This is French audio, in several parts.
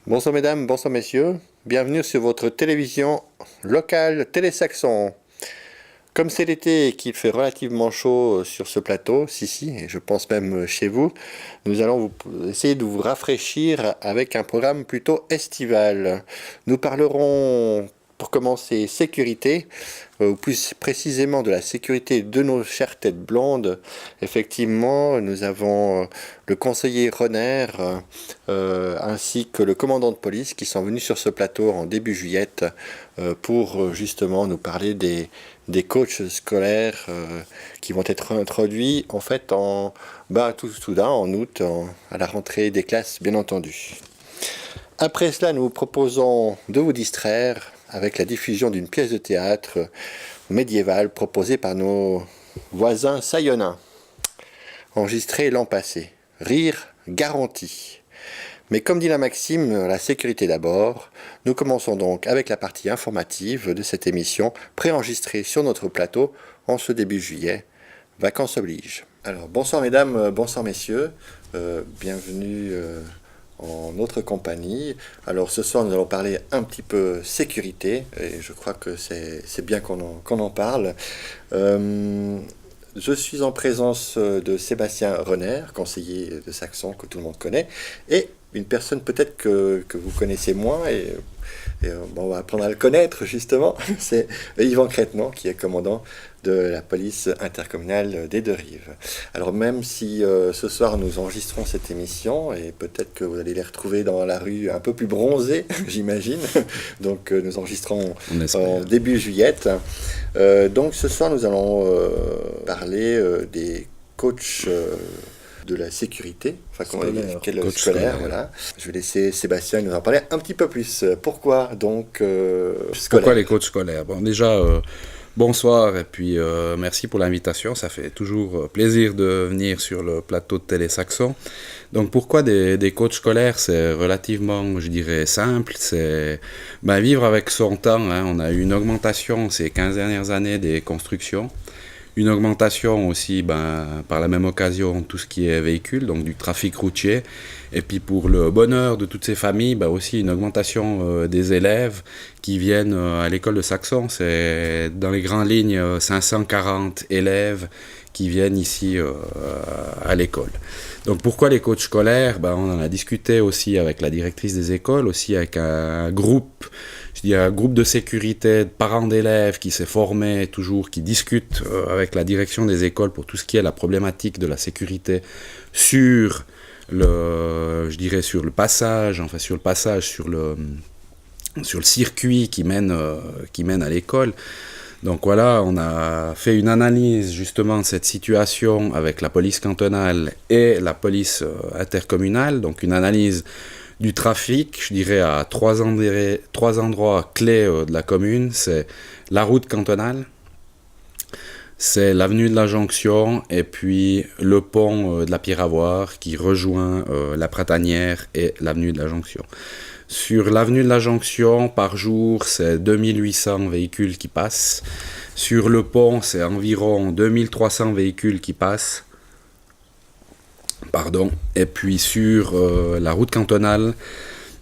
Bonsoir mesdames, bonsoir messieurs, bienvenue sur votre télévision locale Télé-Saxon. Comme c'est l'été et qu'il fait relativement chaud sur ce plateau, si, et je pense même chez vous, nous allons essayer de vous rafraîchir avec un programme plutôt estival. Nous parlerons, pour commencer, sécurité, ou plus précisément de la sécurité de nos chères têtes blondes. Effectivement, nous avons le conseiller Renner ainsi que le commandant de police qui sont venus sur ce plateau en début juillet pour justement nous parler des coachs scolaires qui vont être introduits en fait tout soudain en août à la rentrée des classes bien entendu. Après cela, nous vous proposons de vous distraire avec la diffusion d'une pièce de théâtre médiévale proposée par nos voisins sayonnins, enregistrée l'an passé. Rire garanti. Mais comme dit la maxime, la sécurité d'abord, nous commençons donc avec la partie informative de cette émission, préenregistrée sur notre plateau en ce début juillet. Vacances oblige. Alors bonsoir mesdames, bonsoir messieurs, bienvenue en notre compagnie. Alors ce soir nous allons parler un petit peu sécurité, et je crois que c'est bien qu'on en parle. Je suis en présence de Sébastien Renner, conseiller de Saxon que tout le monde connaît, et une personne peut-être que vous connaissez moins, et on va apprendre à le connaître justement, c'est Yvan Crétenant qui est commandant de la police intercommunale des Deux-Rives. Alors même si ce soir nous enregistrons cette émission, et peut-être que vous allez les retrouver dans la rue un peu plus bronzés, j'imagine, donc nous enregistrons en début juillet. Donc ce soir nous allons parler des coachs de la sécurité, scolaire, voilà. Je vais laisser Sébastien nous en parler un petit peu plus. Pourquoi donc Pourquoi les coachs scolaires? Bon, déjà, bonsoir et puis merci pour l'invitation. Ça fait toujours plaisir de venir sur le plateau de Télé-Saxon. Donc pourquoi des coachs scolaires? C'est relativement, je dirais, simple. C'est vivre avec son temps. Hein. On a eu une augmentation ces 15 dernières années des constructions. Une augmentation aussi, par la même occasion, tout ce qui est véhicule, donc du trafic routier. Et puis pour le bonheur de toutes ces familles, aussi une augmentation des élèves qui viennent à l'école de Saxon. C'est dans les grandes lignes 540 élèves qui viennent ici à l'école. Donc pourquoi les coachs scolaires? On en a discuté aussi avec la directrice des écoles, aussi avec un groupe de sécurité, de parents d'élèves qui s'est formé toujours, qui discute avec la direction des écoles pour tout ce qui est la problématique de la sécurité sur le passage, sur le circuit qui mène à l'école. Donc voilà, on a fait une analyse justement de cette situation avec la police cantonale et la police intercommunale, donc une analyse du trafic, je dirais à trois endroits clés de la commune. C'est la route cantonale, c'est l'avenue de la Jonction et puis le pont de la Pierre-Avoir qui rejoint la Pratanière et l'avenue de la Jonction. Sur l'avenue de la Jonction, par jour, c'est 2800 véhicules qui passent. Sur le pont, c'est environ 2300 véhicules qui passent. Et puis sur la route cantonale,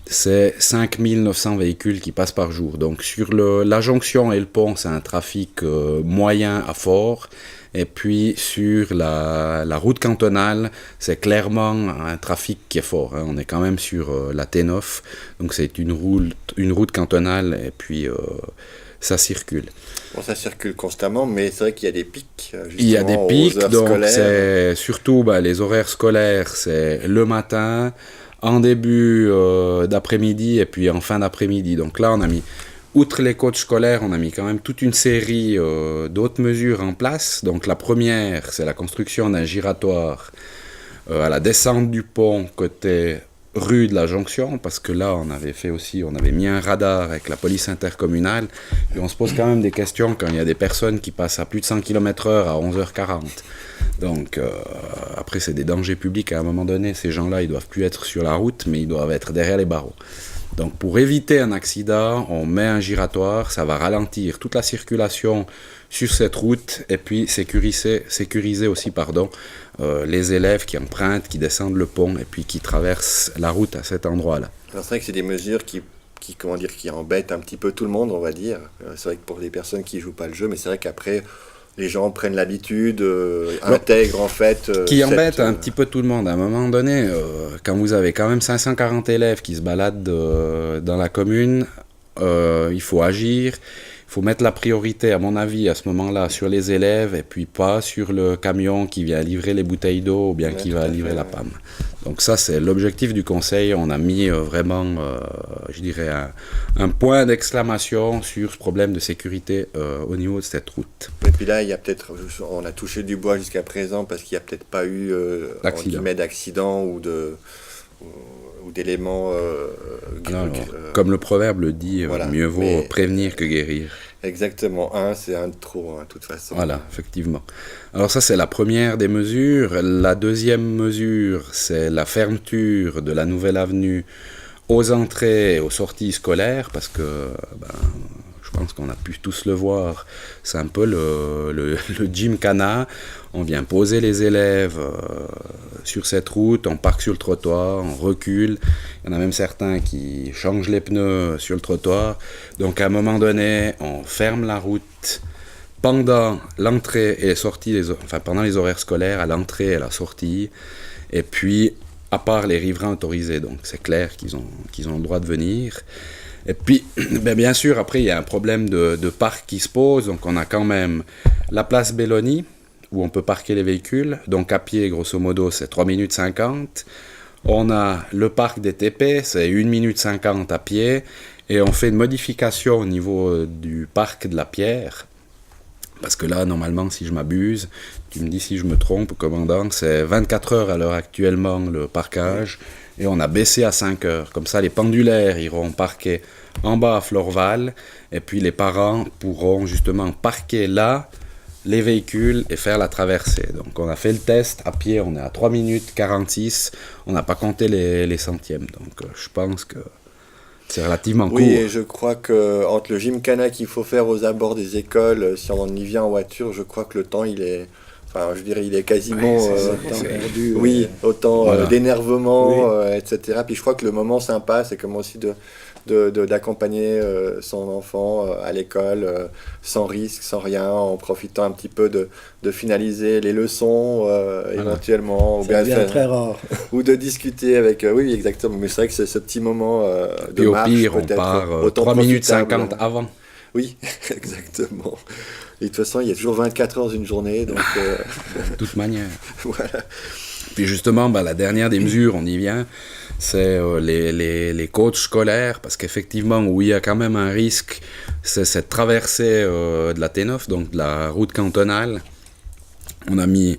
c'est 5900 véhicules qui passent par jour. Donc sur la jonction et le pont, c'est un trafic moyen à fort. Et puis sur la route cantonale, c'est clairement un trafic qui est fort. Hein. On est quand même sur la T9, donc c'est une route cantonale et puis ça circule. Bon, ça circule constamment, mais c'est vrai qu'il y a des pics. Il y a des pics, donc c'est surtout les horaires scolaires, c'est le matin, en début d'après-midi et puis en fin d'après-midi. Donc là, on a mis, outre les coachs scolaires, on a mis quand même toute une série d'autres mesures en place. Donc la première, c'est la construction d'un giratoire à la descente du pont côté rue de la Jonction, parce que là, on avait mis un radar avec la police intercommunale, et on se pose quand même des questions quand il y a des personnes qui passent à plus de 100 km/h à 11h40. Donc, après, c'est des dangers publics à un moment donné. Ces gens-là, ils doivent plus être sur la route, mais ils doivent être derrière les barreaux. Donc, pour éviter un accident, on met un giratoire, ça va ralentir toute la circulation sur cette route, et puis sécuriser aussi les élèves qui empruntent, qui descendent le pont, et puis qui traversent la route à cet endroit-là. Alors, c'est vrai que c'est des mesures comment dire, qui embêtent un petit peu tout le monde, on va dire. C'est vrai que pour les personnes qui jouent pas le jeu, mais c'est vrai qu'après, les gens prennent l'habitude, intègrent en fait. Qui embête un petit peu tout le monde. À un moment donné, quand vous avez quand même 540 élèves qui se baladent dans la commune, il faut agir. Il faut mettre la priorité, à mon avis, à ce moment-là, sur les élèves et puis pas sur le camion qui vient livrer les bouteilles d'eau ou bien qui va livrer la PAM. Donc ça, c'est l'objectif du conseil. On a mis vraiment, je dirais, un point d'exclamation sur ce problème de sécurité au niveau de cette route. Et puis là, il y a peut-être, on a touché du bois jusqu'à présent parce qu'il n'y a peut-être pas eu d'accident ou d'éléments comme le proverbe le dit, voilà, mieux vaut prévenir que guérir. Exactement, c'est un de trop, de toute façon. Voilà, effectivement. Alors ça, c'est la première des mesures. La deuxième mesure, c'est la fermeture de la nouvelle avenue aux entrées et aux sorties scolaires, parce que je pense qu'on a pu tous le voir, c'est un peu le gymkhana. On vient poser les élèves sur cette route, on parque sur le trottoir, on recule. Il y en a même certains qui changent les pneus sur le trottoir. Donc à un moment donné, on ferme la route pendant l'entrée et les sorties, pendant les horaires scolaires, à l'entrée et à la sortie. Et puis, à part les riverains autorisés, donc c'est clair qu'ils ont le droit de venir. Et puis, bien sûr, après, il y a un problème de parc qui se pose. Donc, on a quand même la place Belloni, où on peut parquer les véhicules. Donc, à pied, grosso modo, c'est 3 minutes 50. On a le parc des TP, c'est 1 minute 50 à pied. Et on fait une modification au niveau du parc de la Pierre. Parce que là, normalement, si je m'abuse, tu me dis si je me trompe, commandant, c'est 24 heures à l'heure actuellement le parquage. Et on a baissé à 5 heures. Comme ça, les pendulaires iront parquer en bas à Florval. Et puis les parents pourront justement parquer là les véhicules et faire la traversée. Donc on a fait le test. À pied, on est à 3 minutes 46. On n'a pas compté les centièmes. Donc je pense que c'est relativement court. Oui, et je crois qu'entre le gymkhana qu'il faut faire aux abords des écoles, si on y vient en voiture, je crois que le temps, il est... Enfin, je dirais, il est quasiment perdu, autant d'énervement, etc. Puis je crois que le moment sympa, c'est comme aussi d'accompagner son enfant à l'école sans risque, sans rien, en profitant un petit peu de finaliser les leçons éventuellement. Ça devient très rare. Ou de discuter avec... oui, exactement. Mais c'est vrai que c'est ce petit moment de marche. Puis au pire, on part 3 minutes 50 avant. Oui, exactement. Et de toute façon, il y a toujours 24 heures une journée, donc... De toute manière. Voilà. Puis justement, la dernière des mesures, on y vient, c'est les coachs scolaires, parce qu'effectivement, où il y a quand même un risque, c'est cette traversée de la T9, donc de la route cantonale. On a mis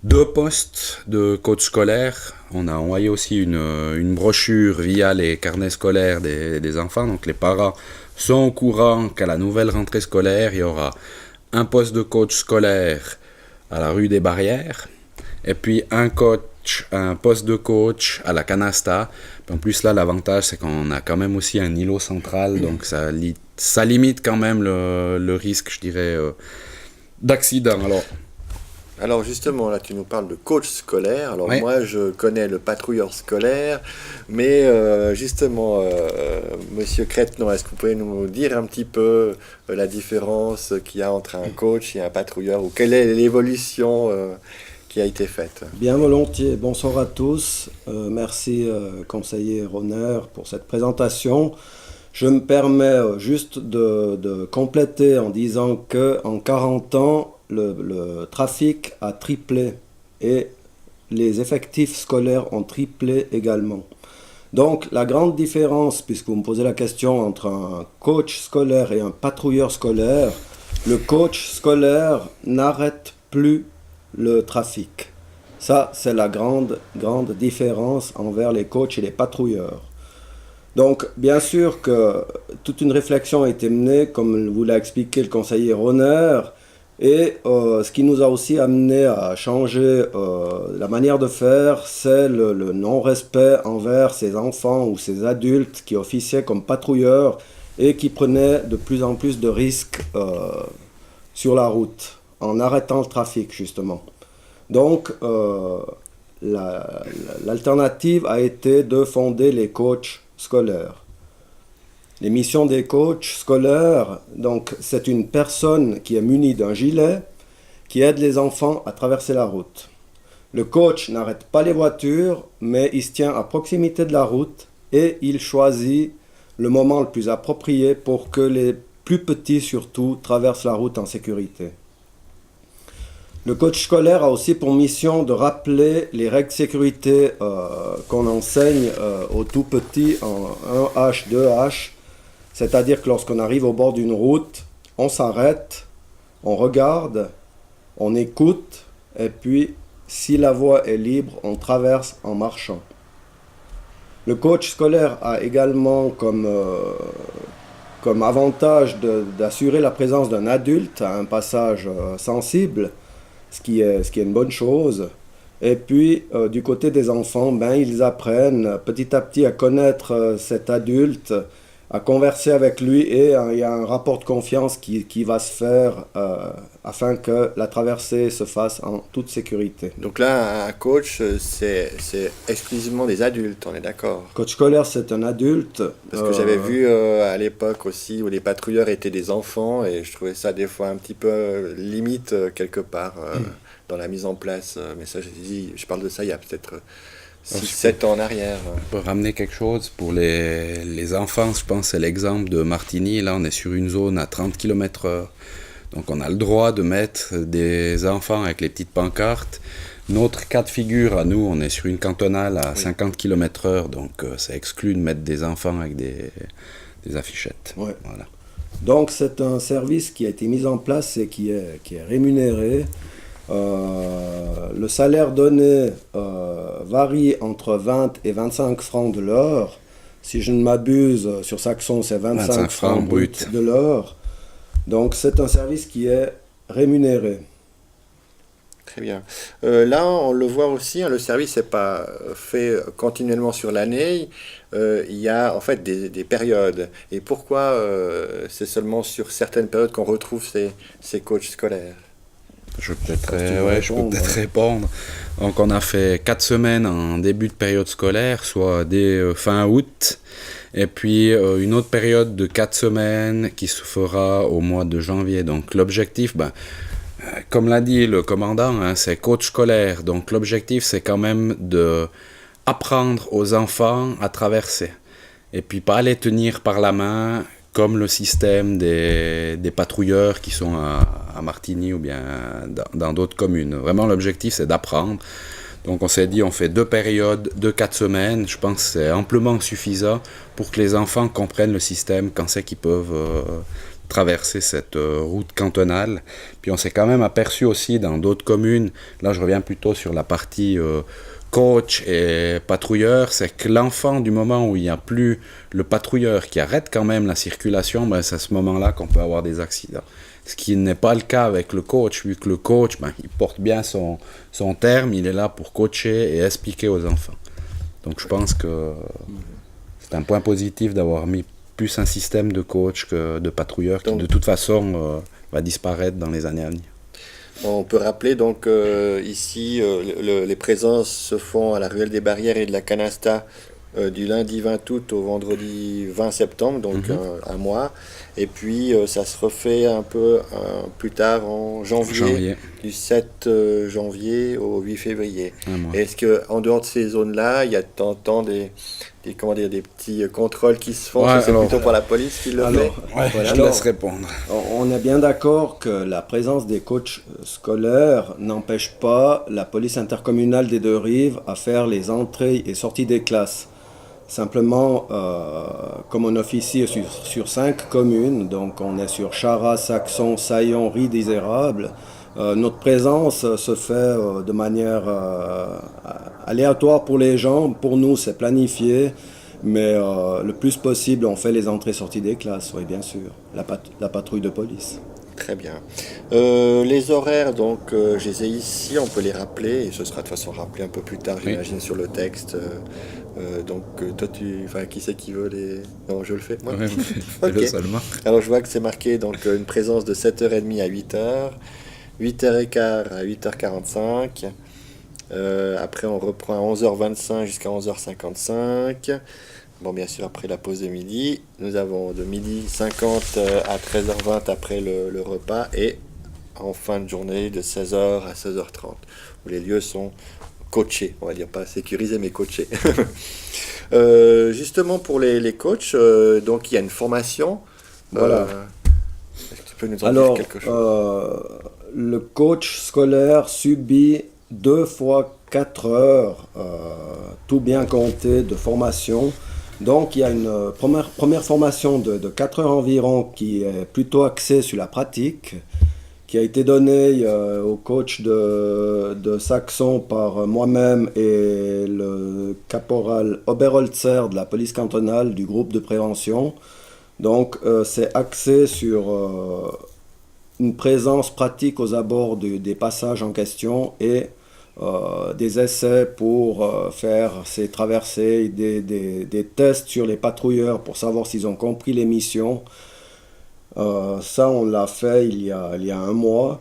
2 postes de coachs scolaires. On a envoyé aussi une brochure via les carnets scolaires des enfants, donc les parents sont au courant qu'à la nouvelle rentrée scolaire, il y aura un poste de coach scolaire à la rue des Barrières, et puis un poste de coach à la Canasta. En plus, là, l'avantage, c'est qu'on a quand même aussi un îlot central, donc ça limite quand même le risque, je dirais, d'accident. Alors justement, là, tu nous parles de coach scolaire. Alors oui. Moi, je connais le patrouilleur scolaire, mais justement, Monsieur Crétenon, est-ce que vous pouvez nous dire un petit peu la différence qu'il y a entre un coach et un patrouilleur, ou quelle est l'évolution qui a été faite? Bien volontiers. Bonsoir à tous. Merci, conseiller Roner, pour cette présentation. Je me permets juste de compléter en disant qu'en 40 ans, le trafic a triplé et les effectifs scolaires ont triplé également. Donc la grande différence, puisque vous me posez la question entre un coach scolaire et un patrouilleur scolaire, le coach scolaire n'arrête plus le trafic. Ça, c'est la grande différence envers les coachs et les patrouilleurs. Donc, bien sûr que toute une réflexion a été menée, comme vous l'a expliqué le conseiller Roner, et ce qui nous a aussi amené à changer la manière de faire, c'est le non-respect envers ces enfants ou ces adultes qui officiaient comme patrouilleurs et qui prenaient de plus en plus de risques sur la route, en arrêtant le trafic justement. Donc, l'alternative a été de fonder les coachs scolaire. Les missions des coachs scolaires, donc c'est une personne qui est munie d'un gilet qui aide les enfants à traverser la route. Le coach n'arrête pas les voitures, mais il se tient à proximité de la route et il choisit le moment le plus approprié pour que les plus petits surtout traversent la route en sécurité. Le coach scolaire a aussi pour mission de rappeler les règles de sécurité qu'on enseigne aux tout petits en 1H, 2H, c'est-à-dire que lorsqu'on arrive au bord d'une route, on s'arrête, on regarde, on écoute, et puis si la voie est libre, on traverse en marchant. Le coach scolaire a également comme avantage d'assurer la présence d'un adulte à un passage sensible, ce qui est une bonne chose. Et puis, du côté des enfants, ils apprennent petit à petit à connaître cet adulte, à converser avec lui et il y a un rapport de confiance qui va se faire afin que la traversée se fasse en toute sécurité. Donc là, un coach, c'est exclusivement des adultes, on est d'accord? Coach scolaire, c'est un adulte. Parce que j'avais vu à l'époque aussi où les patrouilleurs étaient des enfants et je trouvais ça des fois un petit peu limite quelque part dans la mise en place. Mais ça, je parle de ça il y a peut-être 6-7 ans en arrière. On peut ramener quelque chose pour les enfants, je pense, c'est l'exemple de Martigny. Là, on est sur une zone à 30 km/h. Donc, on a le droit de mettre des enfants avec les petites pancartes. Notre cas de figure, à nous, on est sur une cantonale à 50 km/h. Donc, ça exclut de mettre des enfants avec des affichettes. Ouais. Voilà. Donc, c'est un service qui a été mis en place et qui est rémunéré. Le salaire donné varie entre 20 et 25 francs de l'heure. Si je ne m'abuse, sur Saxon, c'est 25 francs bruts de l'heure. Donc c'est un service qui est rémunéré. Très bien. Là, on le voit aussi, le service n'est pas fait continuellement sur l'année. Il y a en fait des périodes. Et pourquoi c'est seulement sur certaines périodes qu'on retrouve ces coachs scolaires? Je peux peut-être répondre. Donc on a fait 4 semaines en début de période scolaire, soit dès fin août, et puis une autre période de 4 semaines qui se fera au mois de janvier. Donc l'objectif, comme l'a dit le commandant, c'est coach scolaire. Donc l'objectif, c'est quand même de apprendre aux enfants à traverser. Et puis pas les tenir par la main, comme le système des patrouilleurs qui sont à Martigny ou bien dans d'autres communes. Vraiment, l'objectif, c'est d'apprendre. Donc, on s'est dit, on fait 2 périodes de 4 semaines. Je pense que c'est amplement suffisant pour que les enfants comprennent le système, quand c'est qu'ils peuvent traverser cette route cantonale. Puis, on s'est quand même aperçu aussi dans d'autres communes, là, je reviens plutôt sur la partie coach et patrouilleur, c'est que l'enfant, du moment où il n'y a plus le patrouilleur qui arrête quand même la circulation, c'est à ce moment-là qu'on peut avoir des accidents. Ce qui n'est pas le cas avec le coach, vu que le coach, il porte bien son terme, il est là pour coacher et expliquer aux enfants. Donc je pense que c'est un point positif d'avoir mis plus un système de coach que de patrouilleur qui de toute façon va disparaître dans les années à venir. On peut rappeler donc ici les présences se font à la ruelle des Barrières et de la Canasta du lundi 20 août au vendredi 20 septembre, donc un mois. Et puis ça se refait un peu plus tard en janvier. Du 7 janvier au 8 février. Est-ce qu'en dehors de ces zones-là, il y a de temps en temps des petits contrôles qui se font? C'est plutôt pour la police qui le fait? Je laisse répondre. On est bien d'accord que la présence des coachs scolaires n'empêche pas la police intercommunale des Deux-Rives à faire les entrées et sorties des classes. Simplement, comme on officie sur 5 communes, donc on est sur Charras, Saxon, Saillon, Ried d'Isérable, notre présence se fait de manière aléatoire pour les gens. Pour nous, c'est planifié, mais le plus possible, on fait les entrées-sorties des classes, oui, bien sûr, la patrouille de police. Très bien. Les horaires, donc, je les ai ici, on peut les rappeler, et ce sera de toute façon rappelé un peu plus tard, j'imagine, sur le texte. Donc, toi, qui c'est qui veut les... Non, je le fais, moi. Okay. Seulement. Alors, je vois que c'est marqué donc, une présence de 7h30 à 8h, 8h15 à 8h45. Après, on reprend à 11h25 jusqu'à 11h55. Bon, bien sûr, après la pause de midi, nous avons de 12h50 à 13h20 après le repas et en fin de journée de 16h à 16h30, où les lieux sont coachés, on va dire pas sécurisés mais coachés. Justement pour les coachs, donc il y a une formation. Voilà. Est-ce que tu peux nous en dire quelque chose? Le coach scolaire subit 2 fois 4 heures, tout bien compté, de formation. Donc il y a une première formation de 4 heures environ qui est plutôt axée sur la pratique, qui a été donnée au coach de Saxon par moi-même et le caporal Oberholzer de la police cantonale du groupe de prévention. Donc c'est axé sur une présence pratique aux abords des passages en question et des essais pour faire ces traversées, des tests sur les patrouilleurs pour savoir s'ils ont compris les missions. Ça, on l'a fait il y a un mois.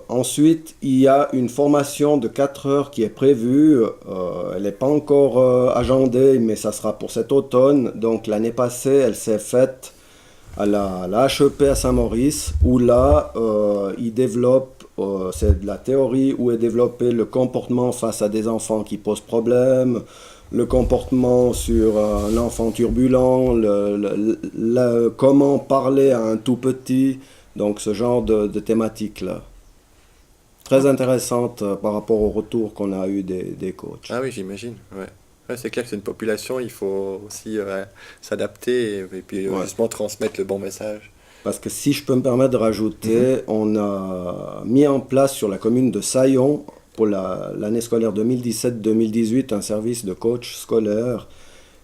Ensuite, il y a une formation de 4 heures qui est prévue. Elle n'est pas encore agendée, mais ça sera pour cet automne. Donc l'année passée, elle s'est faite à la HEP à Saint-Maurice, où là, ils développent, c'est de la théorie où est développé le comportement face à des enfants qui posent problème, le comportement sur un enfant turbulent, comment parler à un tout petit, donc ce genre de thématique-là. Très intéressante par rapport au retour qu'on a eu des coachs. Ah oui, j'imagine, ouais. Ouais, c'est clair que c'est une population, il faut aussi s'adapter et puis justement transmettre le bon message. Parce que si je peux me permettre de rajouter, on a mis en place sur la commune de Saillon, pour l'année scolaire 2017-2018, un service de coach scolaire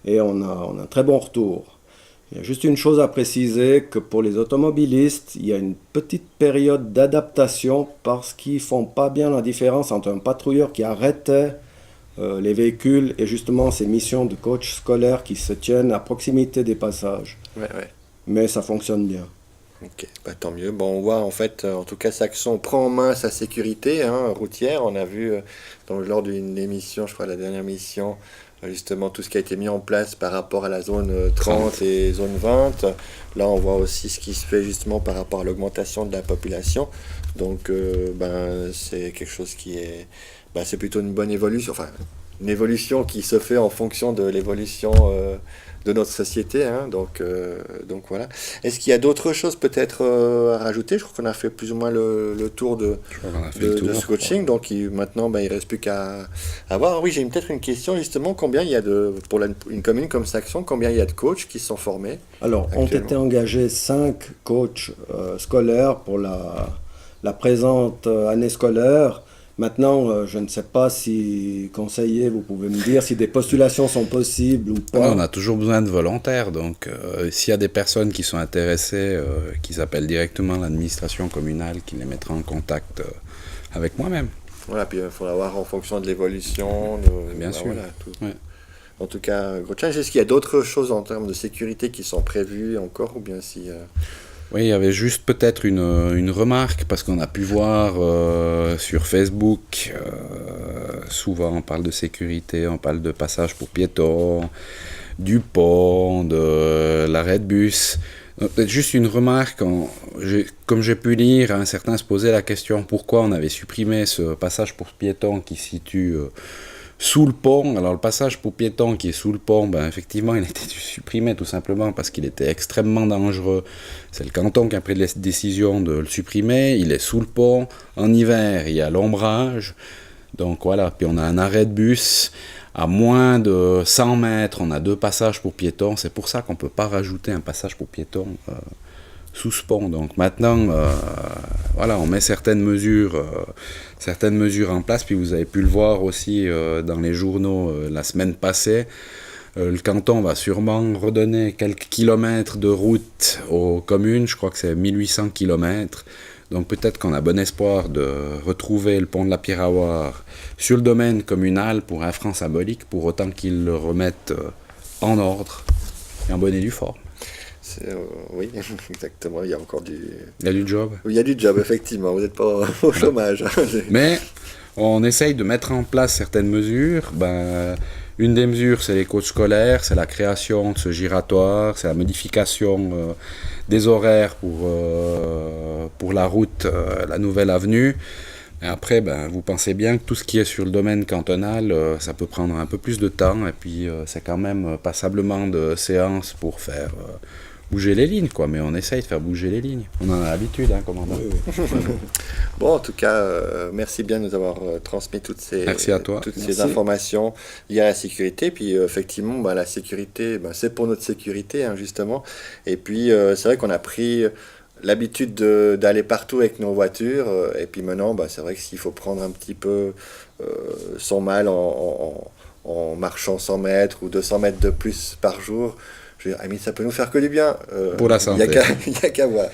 et on a un très bon retour. Il y a juste une chose à préciser, que pour les automobilistes, il y a une petite période d'adaptation parce qu'ils ne font pas bien la différence entre un patrouilleur qui arrêtait les véhicules et justement ces missions de coach scolaire qui se tiennent à proximité des passages. Ouais. Mais ça fonctionne bien. Ok, bah, tant mieux. Bon, on voit en fait, en tout cas, Saxon prend en main sa sécurité routière. On a vu lors d'une émission, je crois la dernière émission, justement tout ce qui a été mis en place par rapport à la zone 30 et zone 20. Là, on voit aussi ce qui se fait justement par rapport à l'augmentation de la population. Donc, c'est quelque chose qui est... c'est plutôt une bonne évolution, enfin, une évolution qui se fait en fonction de l'évolution de notre société. Donc voilà. Est-ce qu'il y a d'autres choses peut-être à rajouter? Je crois qu'on a fait plus ou moins le tour de ce coaching. Donc maintenant, il ne reste plus qu'à voir. Oui, j'ai peut-être une question justement. Combien il y a pour une commune comme Saxon, combien il y a de coachs qui sont formés? Alors, ont été engagés 5 coachs scolaires pour la présente année scolaire. Maintenant, je ne sais pas si, conseiller, vous pouvez me dire si des postulations sont possibles ou pas. On a toujours besoin de volontaires, donc s'il y a des personnes qui sont intéressées, qui s'appellent directement l'administration communale, qui les mettra en contact avec moi-même. Voilà, puis il faudra voir en fonction de l'évolution. Bien sûr. Voilà, tout. Ouais. En tout cas, gros challenge. Est-ce qu'il y a d'autres choses en termes de sécurité qui sont prévues encore, ou bien si... Oui, il y avait juste peut-être une remarque, parce qu'on a pu voir sur Facebook, souvent on parle de sécurité, on parle de passage pour piétons, du pont, de l'arrêt de bus. Donc, peut-être juste une remarque, comme j'ai pu lire, certains se posaient la question pourquoi on avait supprimé ce passage pour piétons qui se situe sous le pont. Alors le passage pour piétons qui est sous le pont, effectivement il a été supprimé tout simplement parce qu'il était extrêmement dangereux. C'est le canton qui a pris la décision de le supprimer. Il est sous le pont. En hiver, il y a l'ombrage. Donc voilà, puis on a un arrêt de bus. À moins de 100 mètres, on a 2 passages pour piétons. C'est pour ça qu'on ne peut pas rajouter un passage pour piétons sous ce pont. Donc maintenant, on met certaines mesures en place. Puis vous avez pu le voir aussi dans les journaux la semaine passée. Le canton va sûrement redonner quelques kilomètres de route aux communes. Je crois que c'est 1800 kilomètres. Donc peut-être qu'on a bon espoir de retrouver le pont de la Piraoire sur le domaine communal pour un franc symbolique, pour autant qu'ils le remettent en ordre et en bonne et due forme. Oui, exactement, il y a encore Il y a du job. Il y a du job, effectivement, vous n'êtes pas au chômage. Mais on essaye de mettre en place certaines mesures. Une des mesures, c'est les coachs scolaires, c'est la création de ce giratoire, c'est la modification des horaires pour la route, la nouvelle avenue. Et après, vous pensez bien que tout ce qui est sur le domaine cantonal, ça peut prendre un peu plus de temps. Et puis, c'est quand même passablement de séances pour faire bouger les lignes, quoi. Mais on essaye de faire bouger les lignes. On en a l'habitude, hein, commandant. Oui. Bon, en tout cas, merci bien de nous avoir transmis toutes ces informations liées à la sécurité. Puis, effectivement, la sécurité, c'est pour notre sécurité, hein, justement. Et puis, c'est vrai qu'on a pris l'habitude d'aller partout avec nos voitures, et puis maintenant, c'est vrai que s'il faut prendre un petit peu son mal en marchant 100 mètres ou 200 mètres de plus par jour, je veux dire, ça peut nous faire que du bien. Pour la santé. Il n'y a qu'à voir.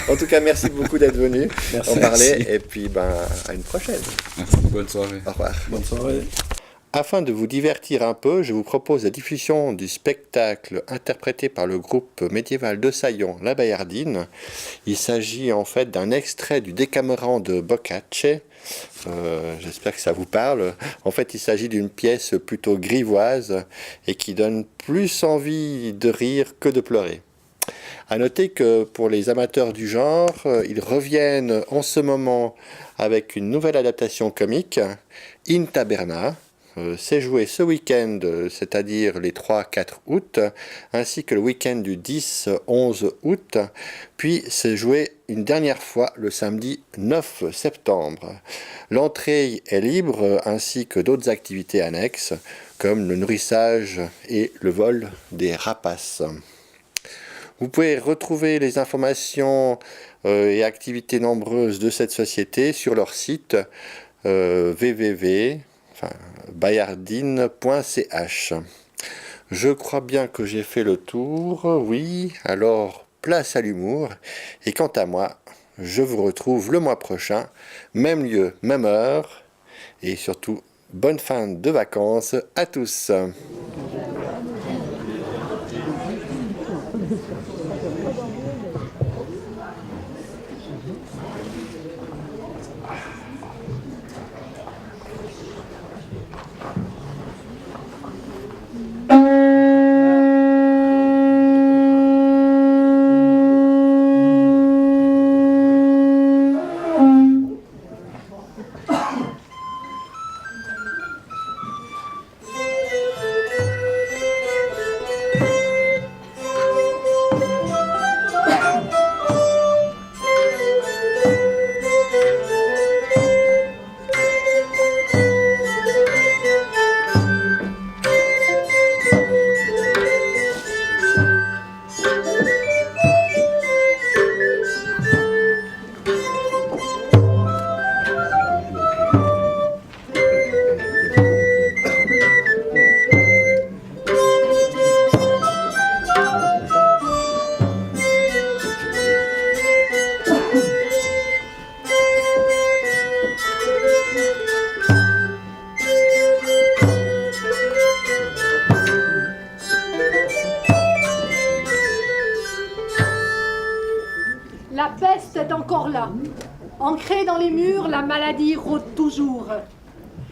En tout cas, merci beaucoup d'être venu en parler, et puis à une prochaine. Merci, bonne soirée. Au revoir. Bonne soirée. Afin de vous divertir un peu, je vous propose la diffusion du spectacle interprété par le groupe médiéval de Saillon, La Bayardine. Il s'agit en fait d'un extrait du Décameron de Boccace. J'espère que ça vous parle. En fait, il s'agit d'une pièce plutôt grivoise et qui donne plus envie de rire que de pleurer. À noter que pour les amateurs du genre, ils reviennent en ce moment avec une nouvelle adaptation comique, In Taberna. C'est joué ce week-end, c'est-à-dire les 3-4 août, ainsi que le week-end du 10-11 août, puis c'est joué une dernière fois le samedi 9 septembre. L'entrée est libre, ainsi que d'autres activités annexes, comme le nourrissage et le vol des rapaces. Vous pouvez retrouver les informations et activités nombreuses de cette société sur leur site bayardine.ch. Je crois bien que j'ai fait le tour, oui, alors place à l'humour, et quant à moi, je vous retrouve le mois prochain, même lieu, même heure, et surtout, bonne fin de vacances à tous. La peste est encore là. Ancrée dans les murs, la maladie rôde toujours.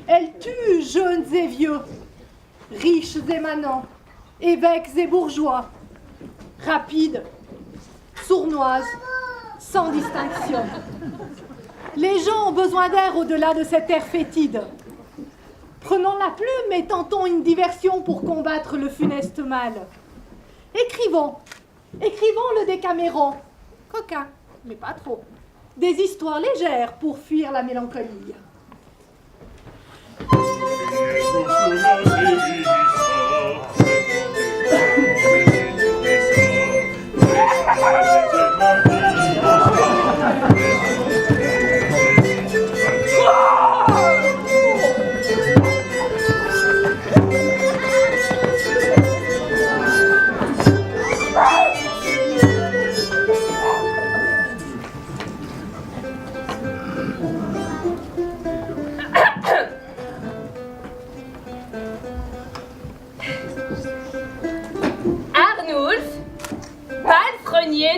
Elle tue jeunes et vieux, riches et manants, évêques et bourgeois, rapides, sournoises, sans distinction. Les gens ont besoin d'air au-delà de cet air fétide. Prenons la plume et tentons une diversion pour combattre le funeste mal. Écrivons le Décaméron, coquin, mais pas trop. Des histoires légères pour fuir la mélancolie.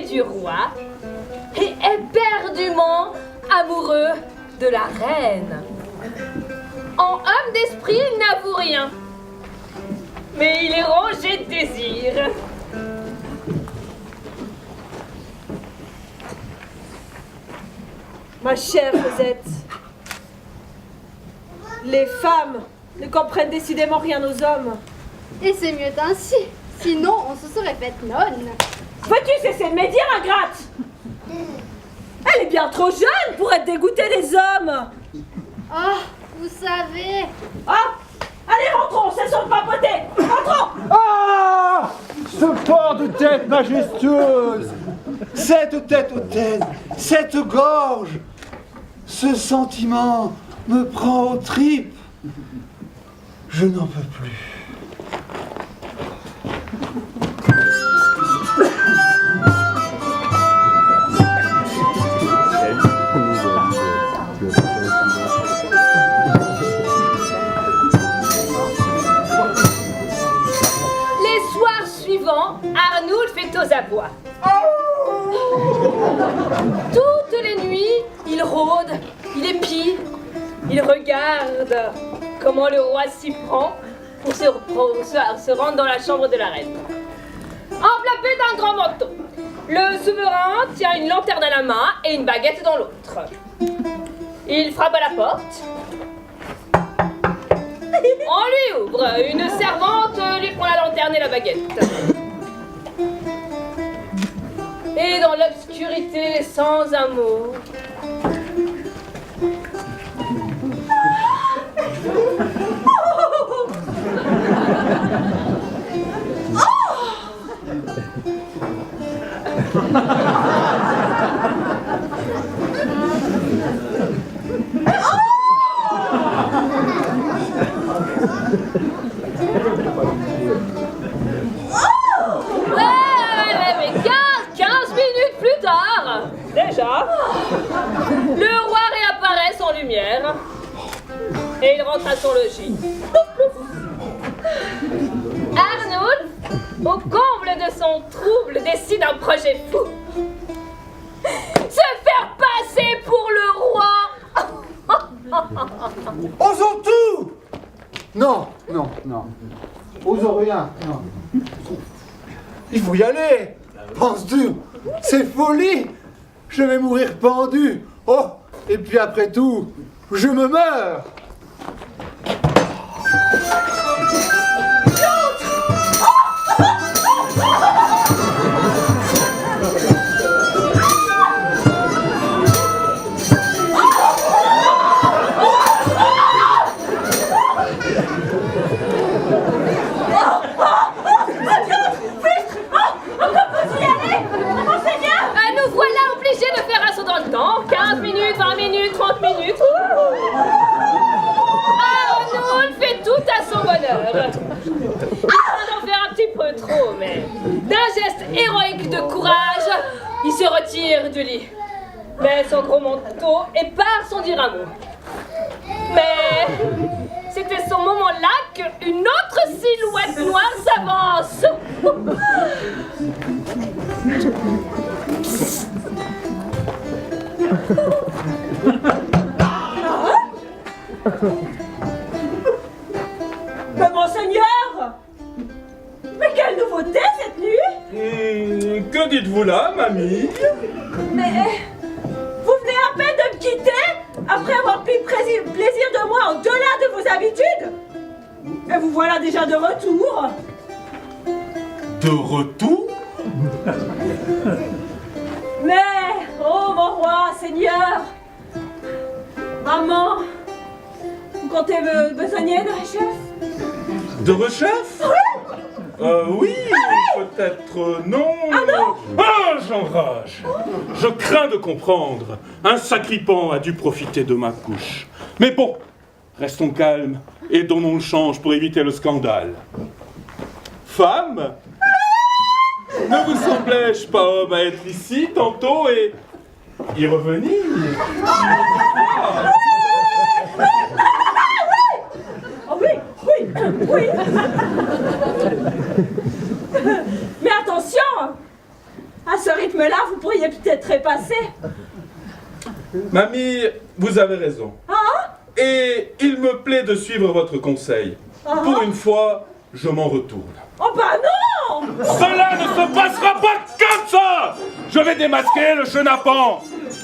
Du roi et éperdument amoureux de la reine. En homme d'esprit, il n'avoue rien. mais il est rongé de désir. Ma chère Cosette, les femmes ne comprennent décidément rien aux hommes. Et c'est mieux ainsi. Sinon, on se serait faite nonne. Peux-tu cesser de me dire, ingrate? Elle est bien trop jeune pour être dégoûtée des hommes. Ah, vous savez. Ah, allez, rentrons, cessons de papoter. Rentrons. Ah! Ce port de tête majestueuse, cette tête hautaine, cette gorge, ce sentiment me prend aux tripes. Je n'en peux plus. Arnoulf est aux abois. Toutes les nuits, il rôde, il épie, il regarde comment le roi s'y prend pour se rendre dans la chambre de la reine. Enveloppé d'un grand manteau, le souverain tient une lanterne à la main et une baguette dans l'autre. Il frappe à la porte. On lui ouvre. Une servante lui prend la lanterne et la baguette. Et dans l'obscurité, sans un mot, mais 15 minutes plus tard, déjà, le roi réapparaît sans lumière et il rentre à son logis. Arnould, au comble de son trouble, décide un projet fou. Se faire passer pour le roi. Osons tout! Non, non, non. Osons rien, non. Il faut y aller. Penses-tu? C'est folie. Je vais mourir pendu. Oh, et puis après tout, je me meurs. Nous voilà obligés de faire un saut dans le temps. 15 minutes, 20 minutes, 30 minutes. Arnould fait tout à son bonheur. Il vient d'en faire un petit peu trop, mais d'un geste héroïque de courage, il se retire du lit, met son gros manteau et part sans dire un mot. Mais c'était ce moment-là qu'une autre silhouette noire s'avance. Mais monseigneur! Mais quelle nouveauté cette nuit! Que dites-vous là, mamie? Mais vous venez à peine de me quitter après avoir pris plaisir de moi au-delà de vos habitudes! Et vous voilà déjà de retour! De retour? Mais, oh mon roi, seigneur! Maman, vous comptez me besogner de chef? De rechef? Oui, peut-être non. Ah non? Ah, j'enrage. Je crains de comprendre. Un sacripant a dû profiter de ma couche. Mais bon, restons calmes et donnons le change pour éviter le scandale. Femme, ne vous semblais-je pas homme à être ici tantôt et y revenir? Oh oui, oui, oui! Mais attention! À ce rythme-là, vous pourriez peut-être trépasser. Mamie, vous avez raison. Ah? Et il me plaît de suivre votre conseil. Ah. Pour une fois, je m'en retourne. Oh bah non! Cela ne se passera pas comme ça! Je vais démasquer le chenapan.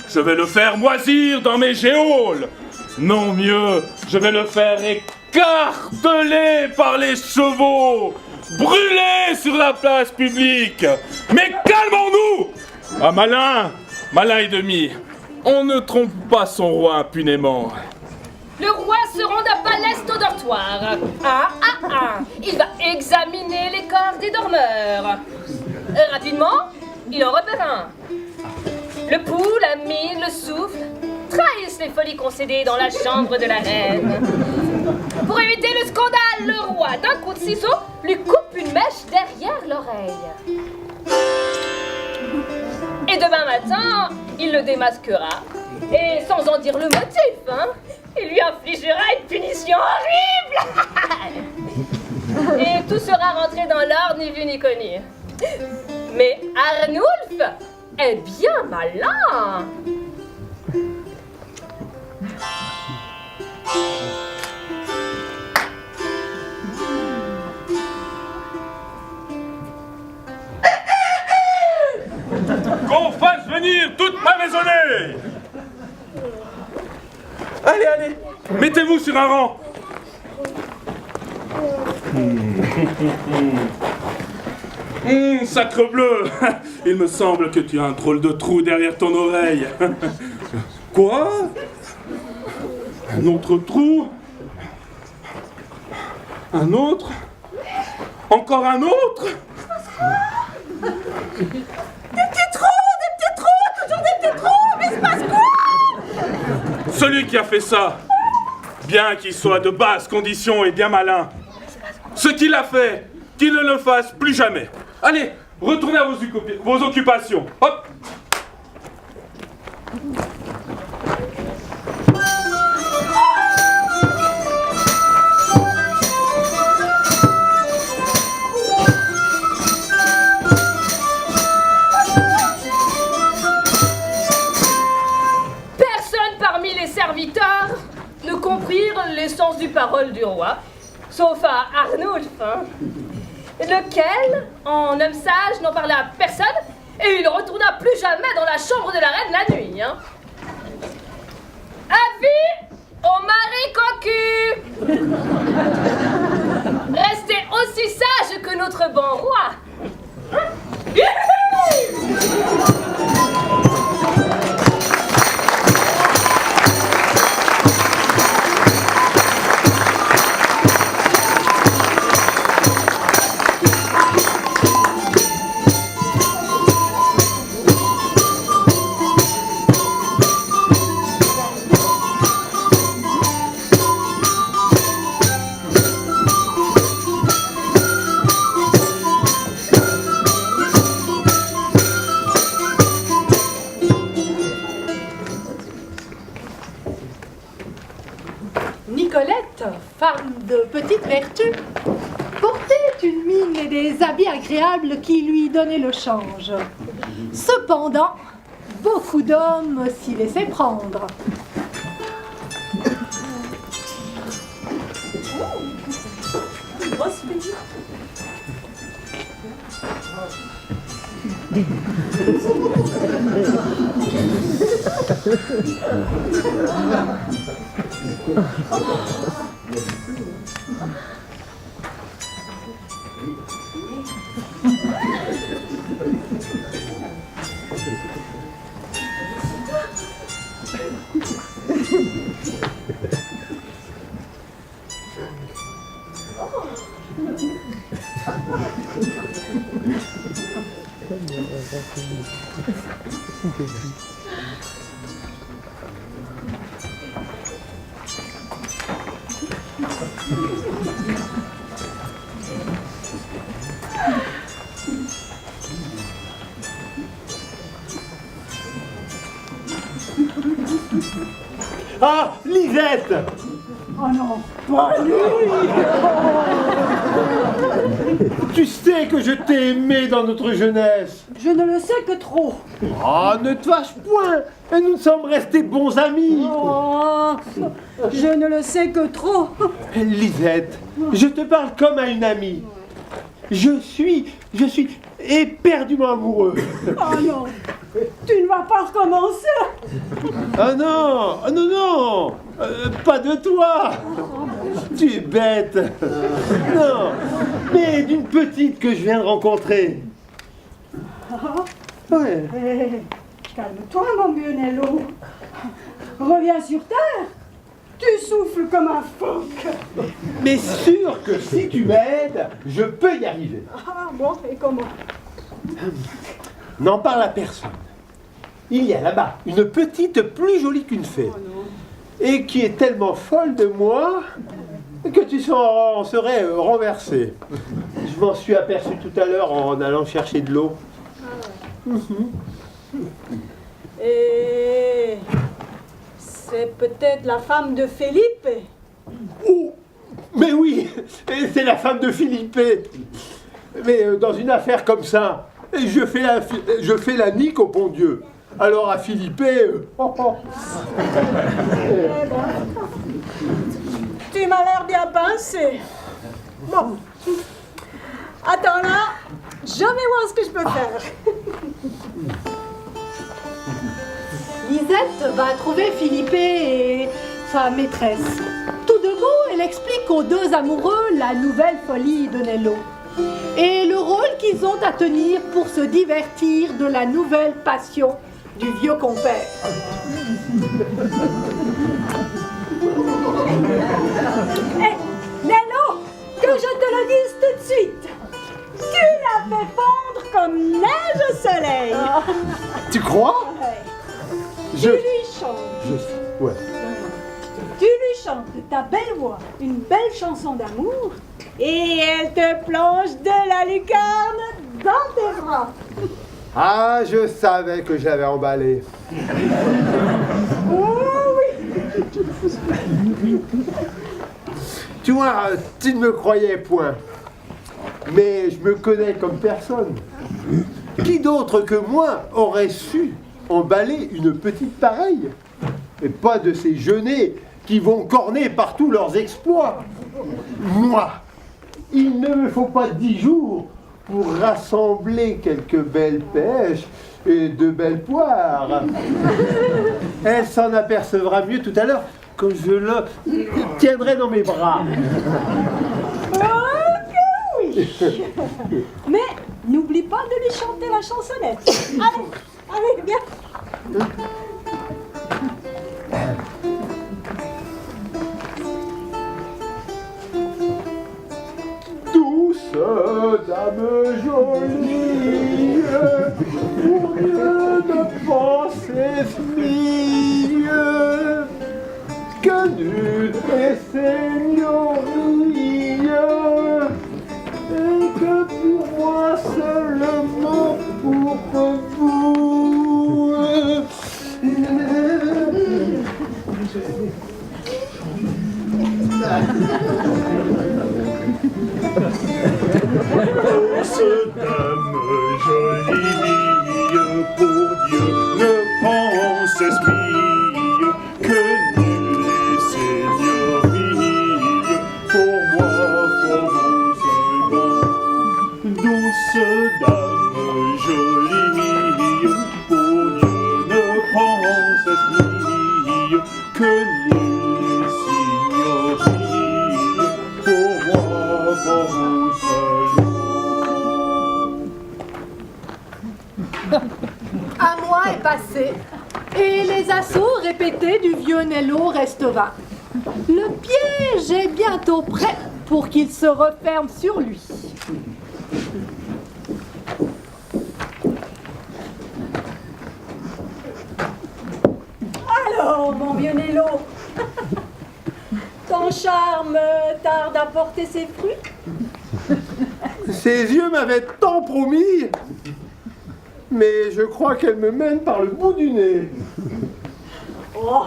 Je vais le faire moisir dans mes géoles. Non mieux, je vais le faire écarteler par les chevaux, brûler sur la place publique. Mais calmons-nous! Ah malin, malin et demi, on ne trompe pas son roi impunément. Le roi se rend à Palest au dortoir. Il va examiner les corps des dormeurs. Rapidement, il en repère un. Le pouls, la mine, le souffle trahissent les folies concédées dans la chambre de la reine. Pour éviter le scandale, le roi, d'un coup de ciseau, lui coupe une mèche derrière l'oreille. Et demain matin, il le démasquera. Et sans en dire le motif, il lui infligera une punition horrible. Et tout sera rentré dans l'ordre, ni vu ni connu. Mais Arnulf est bien malin. Qu'on fasse venir toute ma maisonnée. Allez, allez, mettez-vous sur un rang. Sacrebleu, il me semble que tu as un drôle de trou derrière ton oreille. Quoi? Un autre trou? Un autre? Encore un autre? Des petits trous, toujours des petits trous, mais il se passe quoi? Celui qui a fait ça, bien qu'il soit de basse condition et bien malin, ce qu'il a fait, qu'il ne le fasse plus jamais. Allez, retournez à vos occupations. Hop! Serviteurs ne comprirent l'essence du parole du roi, sauf à Arnulf, lequel, en homme sage, n'en parla à personne, et il ne retourna plus jamais dans la chambre de la reine la nuit. Avis au mari cocu! Restez aussi sage que notre bon roi. Nicolette, femme de petite vertu, portait une mine et des habits agréables qui lui donnaient le change. Cependant, beaucoup d'hommes s'y laissaient prendre. Ah, Lisette! Oh non, pas lui. Tu sais que je t'ai aimé dans notre jeunesse. Je ne le sais que trop. Oh, ne te fâche point. Nous sommes restés bons amis. Oh, je ne le sais que trop. Lisette, je te parle comme à une amie. Je suis éperdument amoureux. Oh non, tu ne vas pas recommencer. Ah non, pas de toi. Tu es bête. Non, mais d'une petite que je viens de rencontrer. Ouais. Calme-toi, mon vieux Nello. Reviens sur terre. Tu souffles comme un phoque. Mais sûr que si tu m'aides, je peux y arriver. Ah bon, et comment? N'en parle à personne. Il y a là-bas une petite plus jolie qu'une fée. Et qui est tellement folle de moi que tu en serais renversé. Je m'en suis aperçu tout à l'heure en allant chercher de l'eau. Et c'est peut-être la femme de Felipe. Oh, mais oui, c'est la femme de Philippe. Mais dans une affaire comme ça, je fais la nique au bon Dieu. Alors à Philippe... Tu m'as l'air bien pincé. Bon. Attends là, je vais voir ce que je peux faire. Lisette va trouver Philippe et sa maîtresse. Tout de go, elle explique aux deux amoureux la nouvelle folie de Nello et le rôle qu'ils ont à tenir pour se divertir de la nouvelle passion du vieux compère. Hé, Nello, que je te le dise tout de suite. Tu l'as fait fondre comme neige au soleil. Tu crois? Tu lui chantes. Ouais. Tu lui chantes ta belle voix, une belle chanson d'amour, et elle te plonge de la lucarne dans tes bras. Ah, je savais que j'avais emballé. Oh oui. Tu vois, tu ne me croyais point. Mais je me connais comme personne. Qui d'autre que moi aurait su emballer une petite pareille? Et pas de ces jeunets qui vont corner partout leurs exploits. Moi, il ne me faut pas 10 jours pour rassembler quelques belles pêches et de belles poires. Elle s'en apercevra mieux tout à l'heure quand je le tiendrai dans mes bras. Oh que oui. Mais n'oublie pas de lui chanter la chansonnette. Allez, viens. Douce dame jolie, pour mieux ne penser fille, que nul est seigneurie, et que pour moi seulement pour vous. Douce dame jolie, pour Dieu ne pense mille, que nul est seigneurie, pour moi, pour vous seulement. Douce dame jolie, pour Dieu ne pense mille, que nul est seigneurie, pour moi, pour vous seulement. Un mois est passé et les assauts répétés du vieux Nello restent vains. Le piège est bientôt prêt pour qu'il se referme sur lui. Alors, mon vieux Nello, ton charme tarde à porter ses fruits? Ses yeux m'avaient tant promis, mais je crois qu'elle me mène par le bout du nez. Oh,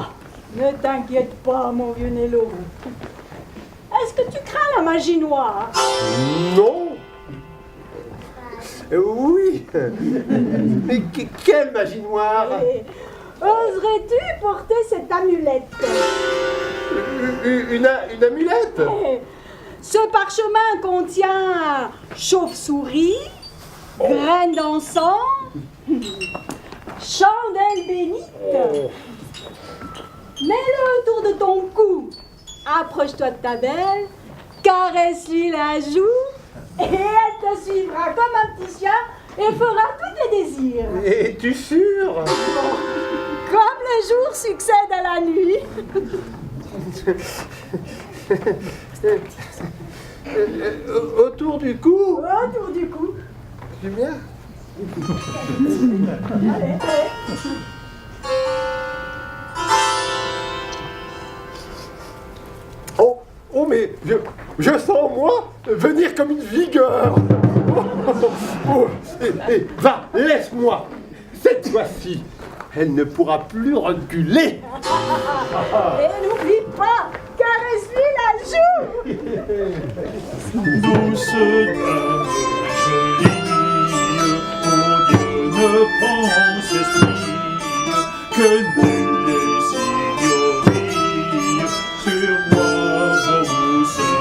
Ne t'inquiète pas, mon vieux Nello. Est-ce que tu crains la magie noire? Non. Oui. Mais quelle magie noire? Oserais-tu porter cette amulette? Une amulette? Ce parchemin contient chauve-souris, graines d'encens, chandelle bénite. Mets-le autour de ton cou. Approche-toi de ta belle, caresse-lui la joue, et elle te suivra comme un petit chien et fera tous tes désirs. Es-tu sûr? Comme le jour succède à la nuit. Autour du cou? Autour du cou. C'est bien. Allez. Oh, mais je sens, moi, venir comme une vigueur. Va, laisse-moi. Cette fois-ci, elle ne pourra plus reculer. Et n'oublie pas, caresse-lui la joue. Douce dame, jolie, mon Dieu ne pense esprit que nul les ignorie sur moi vos serons.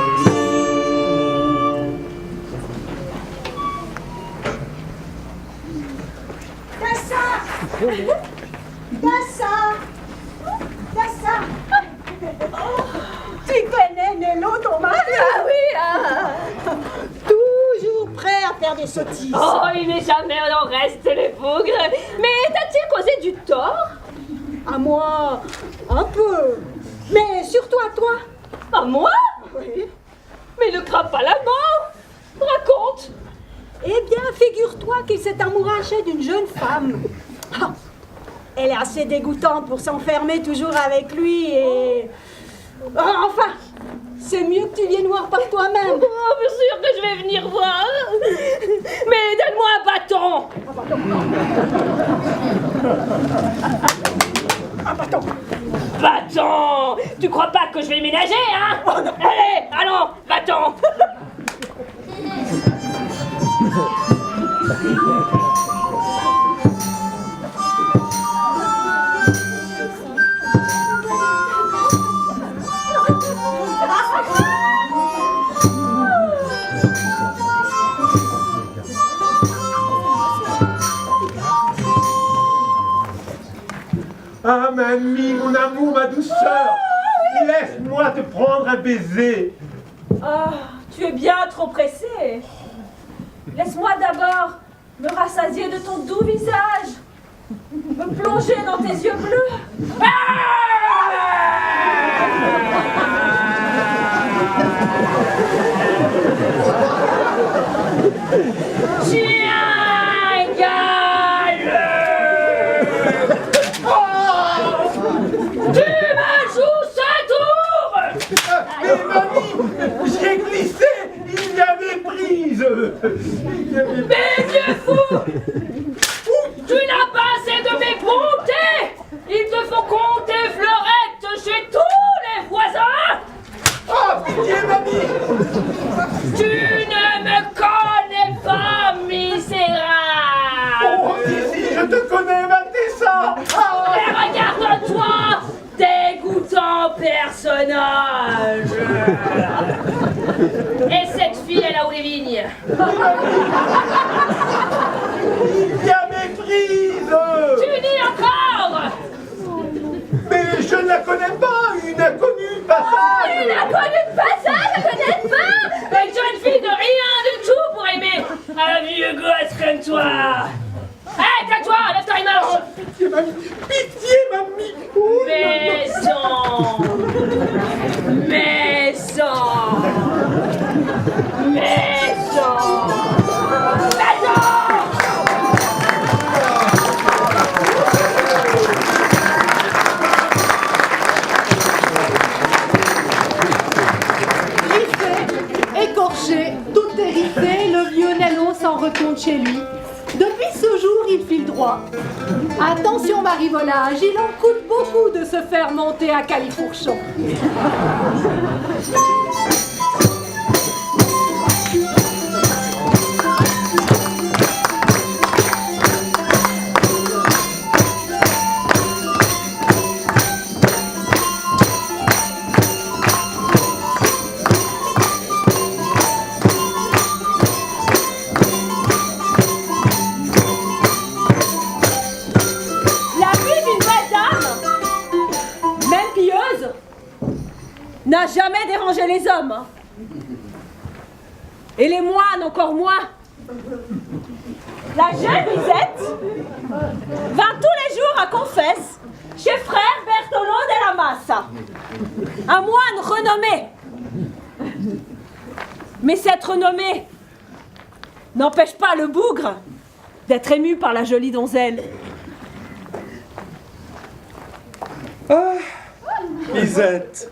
Tassa. Tu connais Nello, ton mari? Ah oui, Toujours prêt à faire des sottises. Oh, il n'est jamais en reste, les bougres. Mais t'as-t-il causé du tort? À moi, un peu. Mais surtout à toi. À moi? Oui. Mais ne crains pas la mort. Raconte. Eh bien, figure-toi qu'il s'est amouraché d'une jeune femme. Ah, elle est assez dégoûtante pour s'enfermer toujours avec lui et... Enfin, c'est mieux que tu viennes voir par toi-même. Oh, bien sûr que je vais venir voir. Mais donne-moi un bâton. Un bâton. Bâton. Tu crois pas que je vais ménager, hein? Oh, non. Allez, allons, bâton. Ah, mamie, mon amour, ma douceur, laisse-moi te prendre un baiser. Ah, tu es bien trop pressé. Laisse-moi d'abord me rassasier de ton doux visage, me plonger dans tes yeux bleus. Chien galeux. Oh, tu me joues ce tour. Mais mamie, j'ai glissé, il y avait prise. Mais vieux fou, tu n'as pas assez de mes bontés. Ils te font compter fleurette chez tous les voisins. Oh, pitié, mamie. Tu ne me connais pas, misérable. Oh, si, je te connais, Matessa. Mais regarde-toi, dégoûtant personnage. Et cette fille, elle a où les vignes? Il y a méprise. Tu dis encore? Mais je ne la connais pas, une inconnue de passage. Une inconnue de passage, je connais pas. Une jeune fille de rien du tout pour aimer un vieux gosse comme toi. Hé, tais-toi, lève-toi et marche. Pitié, mamie. Pitié, mamie. Oh, Maison. Maison. Maison. Maison. Écorché, tout hérissé, le vieux Nello s'en retourne chez lui. Depuis ce jour, il file droit. Attention, marivolage, il en coûte beaucoup de se faire monter à califourchon. N'a jamais dérangé les hommes. Hein. Et les moines encore moins. La jeune Lisette vint tous les jours à confesse chez frère Bertolo della Massa, un moine renommé. Mais cette renommée n'empêche pas le bougre d'être ému par la jolie donzelle. Ah, Lisette,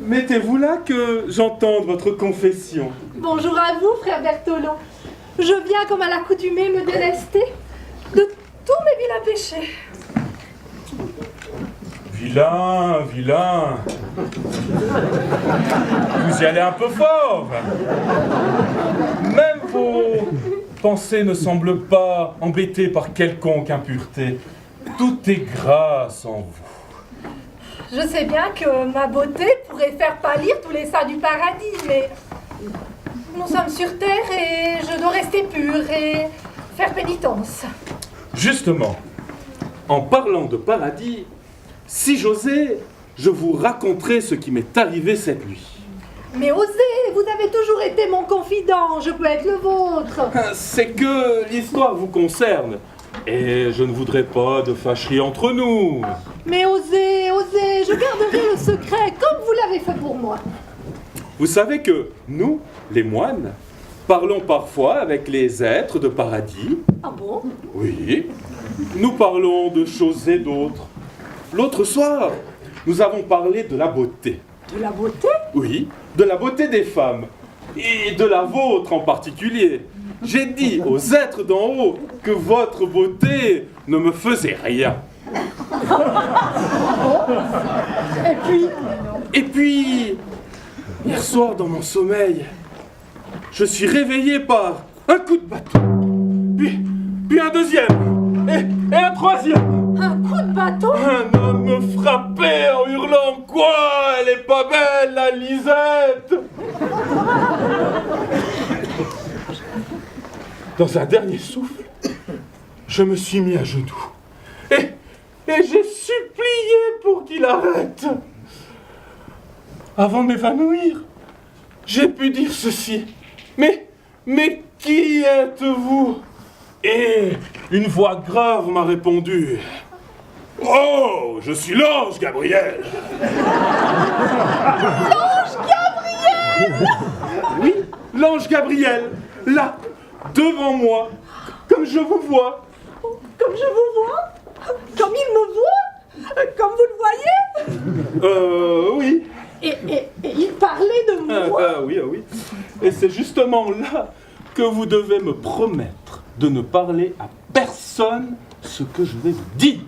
mettez-vous là que j'entende votre confession. Bonjour à vous, frère Bertolo. Je viens comme à l'accoutumée me délester de tous mes vilains péchés. Vilain, vilain. Vous y allez un peu fort. Même vos pensées ne semblent pas embêtées par quelconque impureté. Tout est grâce en vous. Je sais bien que ma beauté pourrait faire pâlir tous les saints du paradis, mais nous sommes sur terre et je dois rester pure et faire pénitence. Justement, en parlant de paradis, si j'osais, je vous raconterais ce qui m'est arrivé cette nuit. Mais osez, vous avez toujours été mon confident, je peux être le vôtre. C'est que l'histoire vous concerne, et je ne voudrais pas de fâcherie entre nous. Mais osez, osez, je garderai le secret comme vous l'avez fait pour moi. Vous savez que nous, les moines, parlons parfois avec les êtres de paradis. Ah bon? Oui, nous parlons de choses et d'autres. L'autre soir, nous avons parlé de la beauté. De la beauté? Oui, de la beauté des femmes, et de la vôtre en particulier. J'ai dit aux êtres d'en haut que votre beauté ne me faisait rien. Et puis, hier soir dans mon sommeil, je suis réveillé par un coup de bâton, puis un deuxième, et un troisième. Un coup de bâton? Un homme me frappait en hurlant « Quoi? Elle est pas belle, la Lisette !» Dans un dernier souffle, je me suis mis à genoux. Et j'ai supplié pour qu'il arrête. Avant de m'évanouir, j'ai pu dire ceci. Mais qui êtes-vous? Et une voix grave m'a répondu. Oh, je suis l'ange Gabriel. L'ange Gabriel? Oui, l'ange Gabriel, là, devant moi, comme je vous vois. Comme je vous vois? Comme il me voit? Comme vous le voyez? Oui. Et il parlait de moi? Oui. Et c'est justement là que vous devez me promettre de ne parler à personne ce que je vais vous dire.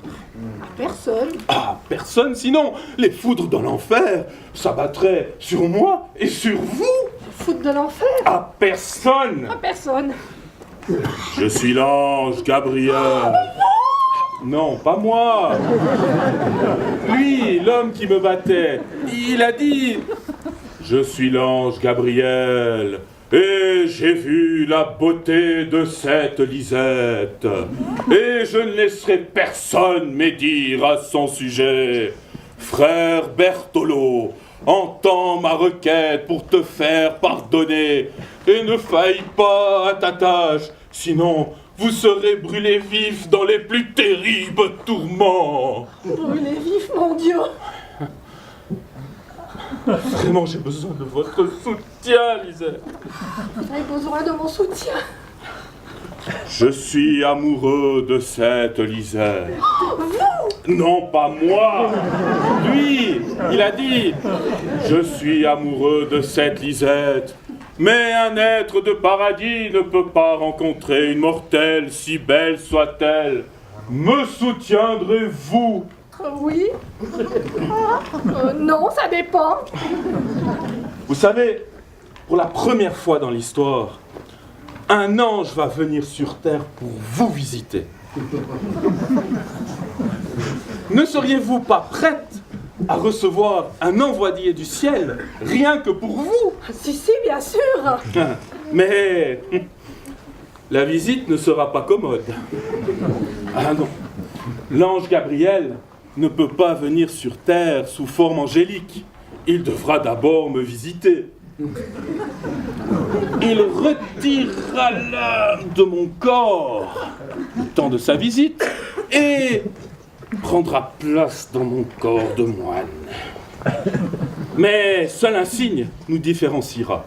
Personne? Ah, personne, sinon les foudres de l'enfer s'abattraient sur moi et sur vous. Les foudres de l'enfer? À personne. À personne. Je suis l'ange Gabriel. Non, pas moi. Lui, l'homme qui me battait, il a dit « Je suis l'ange Gabriel, et j'ai vu la beauté de cette Lisette, et je ne laisserai personne médire à son sujet. Frère Bertolo, entends ma requête pour te faire pardonner, et ne faille pas à ta tâche, sinon... vous serez brûlés vifs dans les plus terribles tourments. Brûlés vifs, mon Dieu. Vraiment, j'ai besoin de votre soutien, Lisette. Vous avez besoin de mon soutien. Je suis amoureux de cette Lisette. Vous? Non, pas moi. Lui, il a dit « Je suis amoureux de cette Lisette. Mais un être de paradis ne peut pas rencontrer une mortelle, si belle soit-elle. Me soutiendrez-vous? Oui. Non, ça dépend. Vous savez, pour la première fois dans l'histoire, un ange va venir sur Terre pour vous visiter. Ne seriez-vous pas prête à recevoir un envoyé du ciel, rien que pour vous? Si, bien sûr. Mais la visite ne sera pas commode. Ah non, l'ange Gabriel ne peut pas venir sur Terre sous forme angélique. Il devra d'abord me visiter. Il retirera l'âme de mon corps le temps de sa visite et prendra place dans mon corps de moine. Mais seul un signe nous différenciera.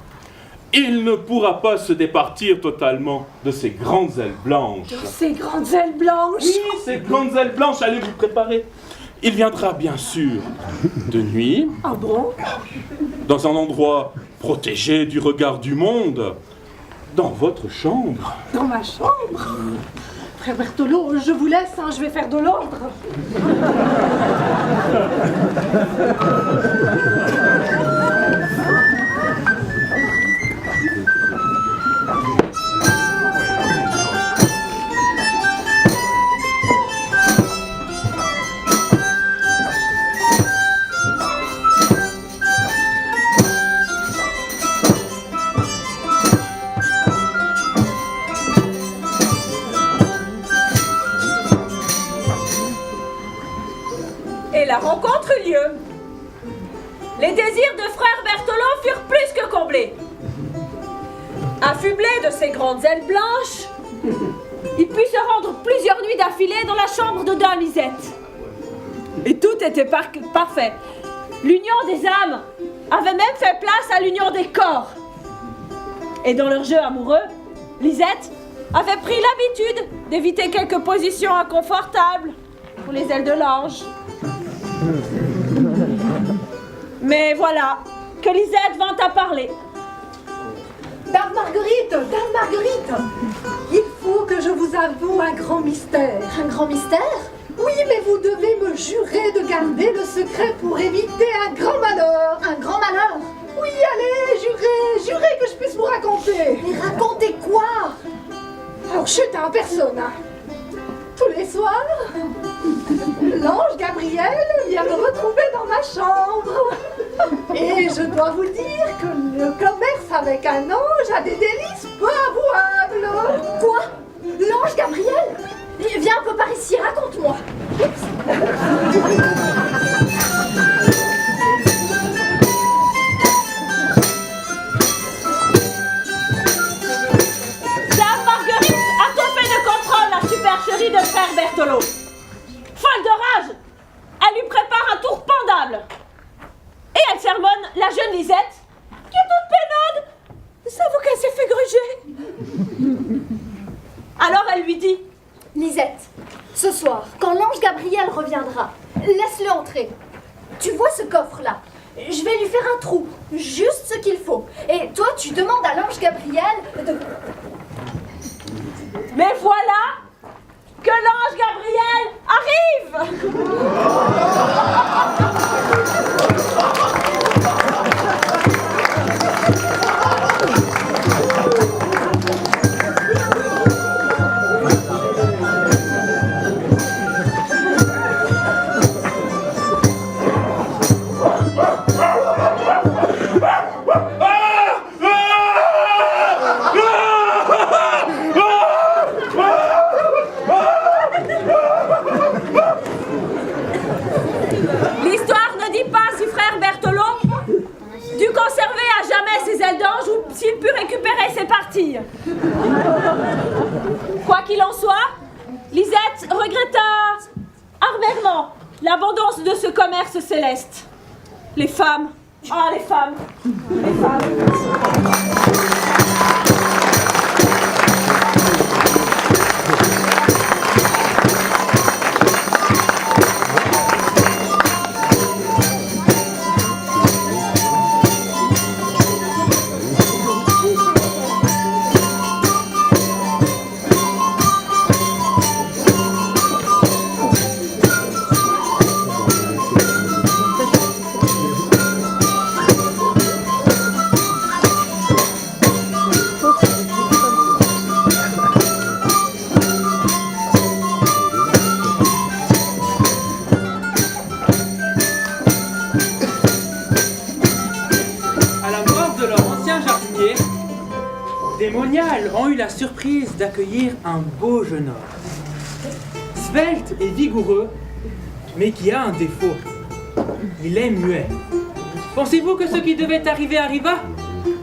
Il ne pourra pas se départir totalement de ses grandes ailes blanches. Ces grandes ailes blanches. Oui, ces grandes ailes blanches, allez vous préparer. Il viendra bien sûr de nuit. Ah bon? Dans un endroit protégé du regard du monde, dans votre chambre. Dans ma chambre? Frère Berthelot, je vous laisse, hein, je vais faire de l'ordre. Et la rencontre eut lieu. Les désirs de frère Berthelot furent plus que comblés. Affublé de ses grandes ailes blanches, il put se rendre plusieurs nuits d'affilée dans la chambre de Dame Lisette. Et tout était parfait. L'union des âmes avait même fait place à l'union des corps. Et dans leur jeu amoureux, Lisette avait pris l'habitude d'éviter quelques positions inconfortables pour les ailes de l'ange. Mais voilà, que Lisette vint à parler. Dame Marguerite, il faut que je vous avoue un grand mystère. Un grand mystère? Oui, mais vous devez me jurer de garder le secret pour éviter un grand malheur. Un grand malheur? Oui, allez, jurez que je puisse vous raconter. Mais racontez quoi? Alors, chute en personne, hein. Tous les soirs, l'ange Gabriel vient me retrouver dans ma chambre. Et je dois vous dire que le commerce avec un ange a des délices peu avouables. Quoi? L'ange Gabriel? Viens un peu par ici, raconte-moi. Dame Marguerite a tout fait de comprendre la supercherie de frère Berthelot. Folle de rage, elle lui prépare un tour pendable. Et elle sermonne la jeune Lisette, qui est toute pénaude. S'avoue qu'elle s'est fait gruger. Alors elle lui dit: Lisette, ce soir, quand l'ange Gabriel reviendra, laisse-le entrer. Tu vois ce coffre-là? Je vais lui faire un trou, juste ce qu'il faut. Et toi, tu demandes à l'ange Gabriel de... Mais voilà que l'ange Gabriel arrive. L'histoire ne dit pas si frère Berthelot dut conserver à jamais ses ailes d'ange ou s'il put récupérer ses parties. Quoi qu'il en soit, Lisette regretta amèrement l'abondance de ce commerce céleste. Les femmes, ah les femmes, les femmes. moniales ont eu la surprise d'accueillir un beau jeune homme. Svelte et vigoureux, mais qui a un défaut. Il est muet. Pensez-vous que ce qui devait arriver arriva?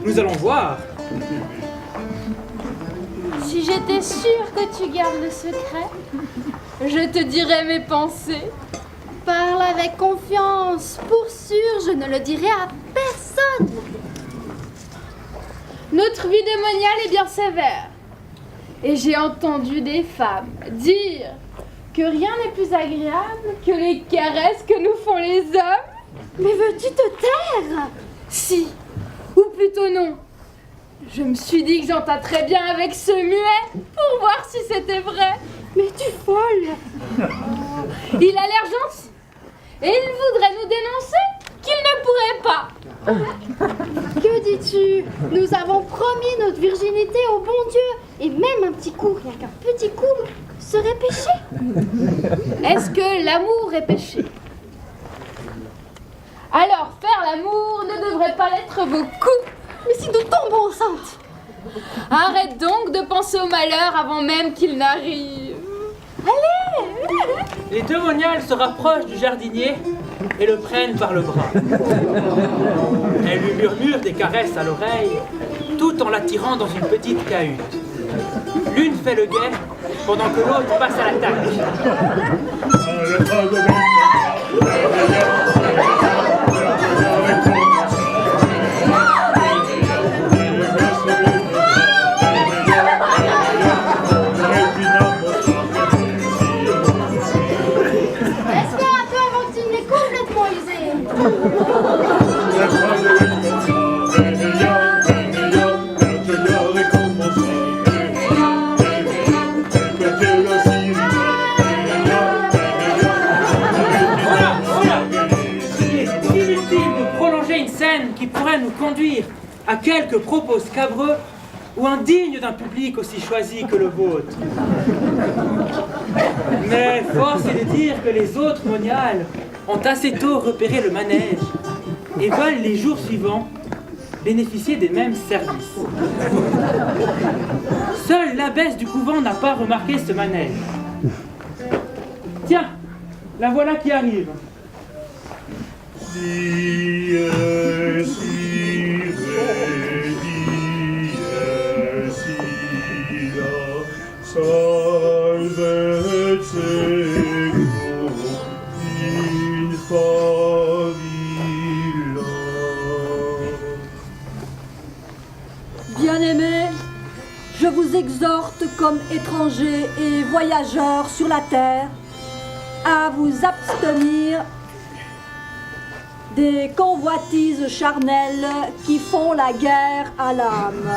Nous allons voir. Si j'étais sûre que tu gardes le secret, je te dirais mes pensées. Parle avec confiance. Pour sûr, je ne le dirai à personne. Notre vie de moniale est bien sévère. Et j'ai entendu des femmes dire que rien n'est plus agréable que les caresses que nous font les hommes. Mais veux-tu te taire? Si, ou plutôt non. Je me suis dit que j'en tâterais bien avec ce muet pour voir si c'était vrai. Mais tu es folle. Il a l'air gentil. Et il voudrait nous dénoncer qu'il ne pourrait pas. Que dis-tu? Nous avons promis notre virginité au bon Dieu. Et même un petit coup, rien qu'un petit coup, serait péché. Est-ce que l'amour est péché? Alors faire l'amour ne devrait pas l'être beaucoup. Mais si nous tombons enceintes? Arrête donc de penser au malheur avant même qu'il n'arrive. Allez! Les deux moniales se rapprochent du jardinier et le prennent par le bras. Elles lui murmurent des caresses à l'oreille, tout en l'attirant dans une petite cahute. L'une fait le guet, pendant que l'autre passe à l'attaque. Nous conduire à quelques propos scabreux ou indignes d'un public aussi choisi que le vôtre. Mais force est de dire que les autres moniales ont assez tôt repéré le manège et veulent les jours suivants bénéficier des mêmes services. Seule l'abbesse du couvent n'a pas remarqué ce manège. Tiens, la voilà qui arrive. Bien-aimés, je vous exhorte comme étrangers et voyageurs sur la terre à vous abstenir des convoitises charnelles qui font la guerre à l'âme.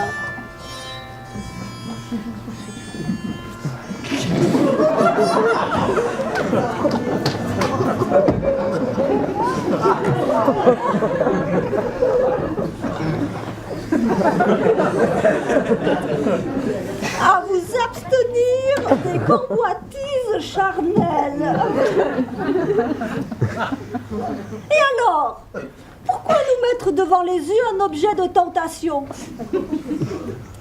À vous abstenir des convoitises charnelles. Et alors, pourquoi nous mettre devant les yeux un objet de tentation?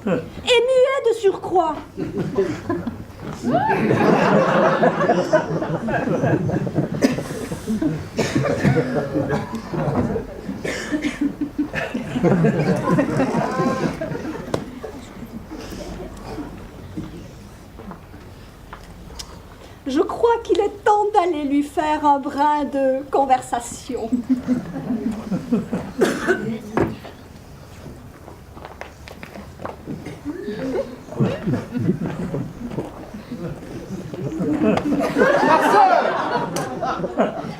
Et muet de surcroît. Je crois qu'il est temps d'aller lui faire un brin de conversation.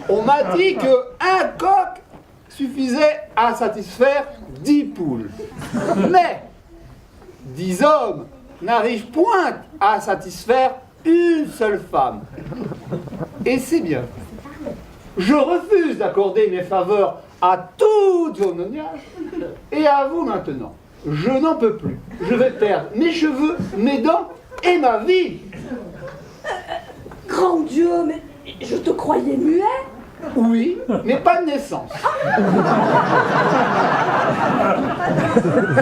On m'a dit qu'un coq suffisait à satisfaire 10 poules. Mais 10 hommes n'arrivent point à satisfaire une seule femme. Et c'est bien. Je refuse d'accorder mes faveurs à toutes vos moniales et à vous maintenant. Je n'en peux plus. Je vais perdre mes cheveux, mes dents et ma vie. Grand Dieu, mais je te croyais muet. Oui, mais pas de naissance.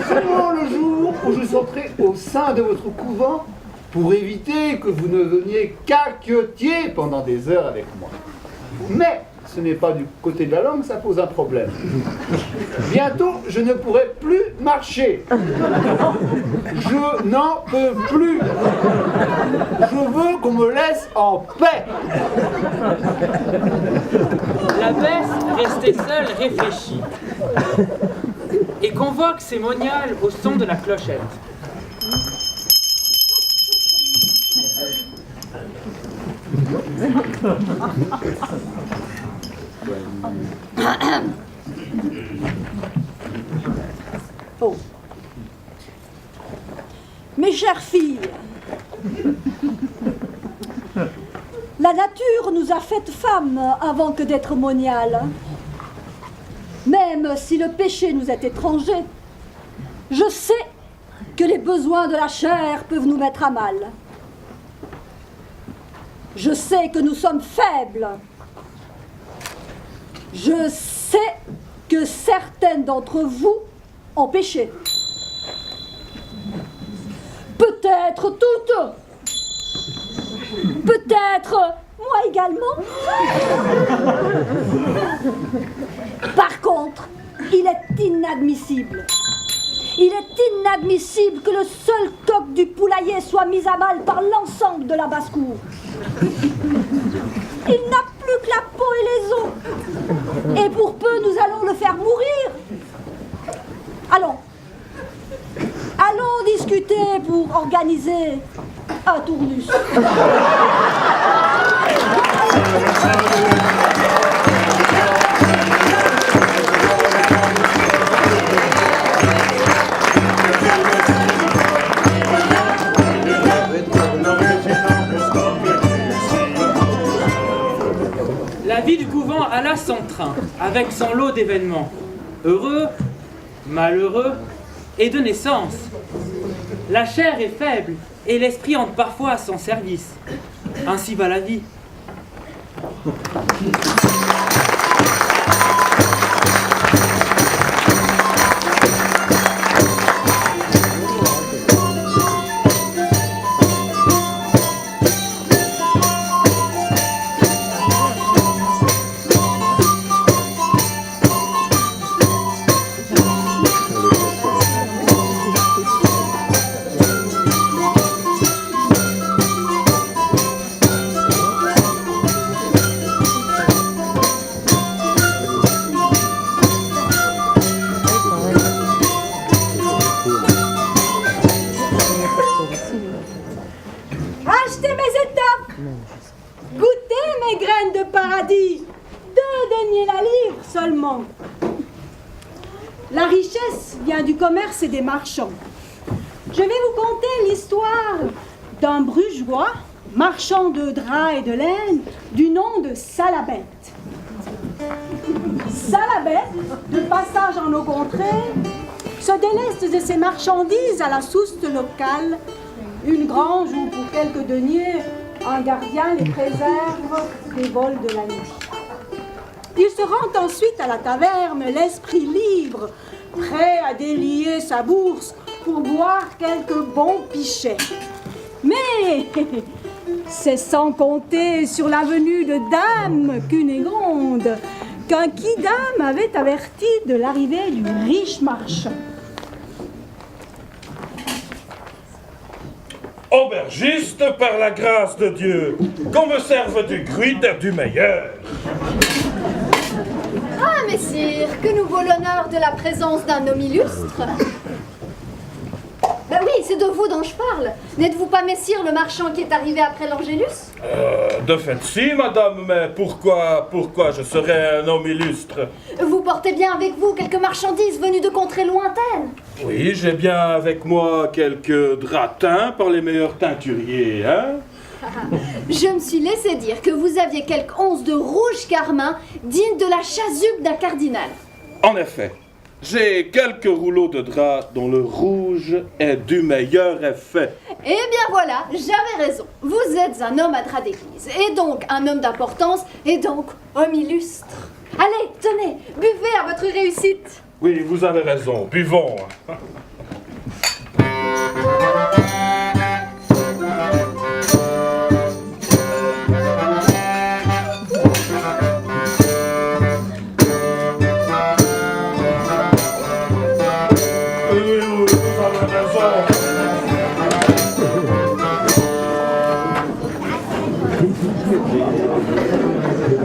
Seulement le jour où je sortirai au sein de votre couvent pour éviter que vous ne veniez caquiotier pendant des heures avec moi. Mais ce n'est pas du côté de la langue, ça pose un problème. Bientôt, je ne pourrai plus marcher. Je n'en peux plus. Je veux qu'on me laisse en paix. L'abbesse, restée seule, réfléchit et convoque ses moniales au son de la clochette. Oh. Mes chères filles, la nature nous a faites femmes avant que d'être moniales. Même si le péché nous est étranger, je sais que les besoins de la chair peuvent nous mettre à mal. Je sais que nous sommes faibles. Je sais que certaines d'entre vous ont péché. Peut-être toutes. Peut-être moi également. Par contre, il est inadmissible. Il est inadmissible que le seul coq du poulailler soit mis à mal par l'ensemble de la basse-cour. Il n'a plus que la peau et les os. Et pour peu, nous allons le faire mourir. Allons. Allons discuter pour organiser un tournus. La vie du couvent alla son train, avec son lot d'événements, heureux, malheureux et de naissance. La chair est faible et l'esprit entre parfois à son service. Ainsi va la vie. Achetez mes étoffes, goûtez mes graines de paradis, 2 deniers la livre seulement. La richesse vient du commerce et des marchands. Je vais vous conter l'histoire d'un brugeois, marchand de draps et de laine, du nom de Salabette. Salabette, de passage en nos contrées, se déleste de ses marchandises à la souste locale, une grange où, pour quelques deniers, un gardien les préserve des vols de la nuit. Il se rend ensuite à la taverne, l'esprit libre, prêt à délier sa bourse pour boire quelques bons pichets. Mais c'est sans compter sur la venue de Dame Cunégonde qu'un quidam avait averti de l'arrivée du riche marchand. Aubergiste, par la grâce de Dieu, qu'on me serve du gruit et du meilleur. Ah, messire, que nous vaut l'honneur de la présence d'un homme illustre. Ben oui, c'est de vous dont je parle. N'êtes-vous pas messire le marchand qui est arrivé après l'Angélus? De fait si, madame, mais pourquoi je serais un homme illustre? Vous portez bien avec vous quelques marchandises venues de contrées lointaines. Oui, j'ai bien avec moi quelques draps teints par les meilleurs teinturiers, hein? Je me suis laissé dire que vous aviez quelques onces de rouge carmin dignes de la chasuble d'un cardinal. En effet, j'ai quelques rouleaux de drap dont le rouge est du meilleur effet. Eh bien voilà, j'avais raison. Vous êtes un homme à drap d'église, et donc un homme d'importance, et donc homme illustre. Allez, tenez, buvez à votre réussite. Oui, vous avez raison. Buvons.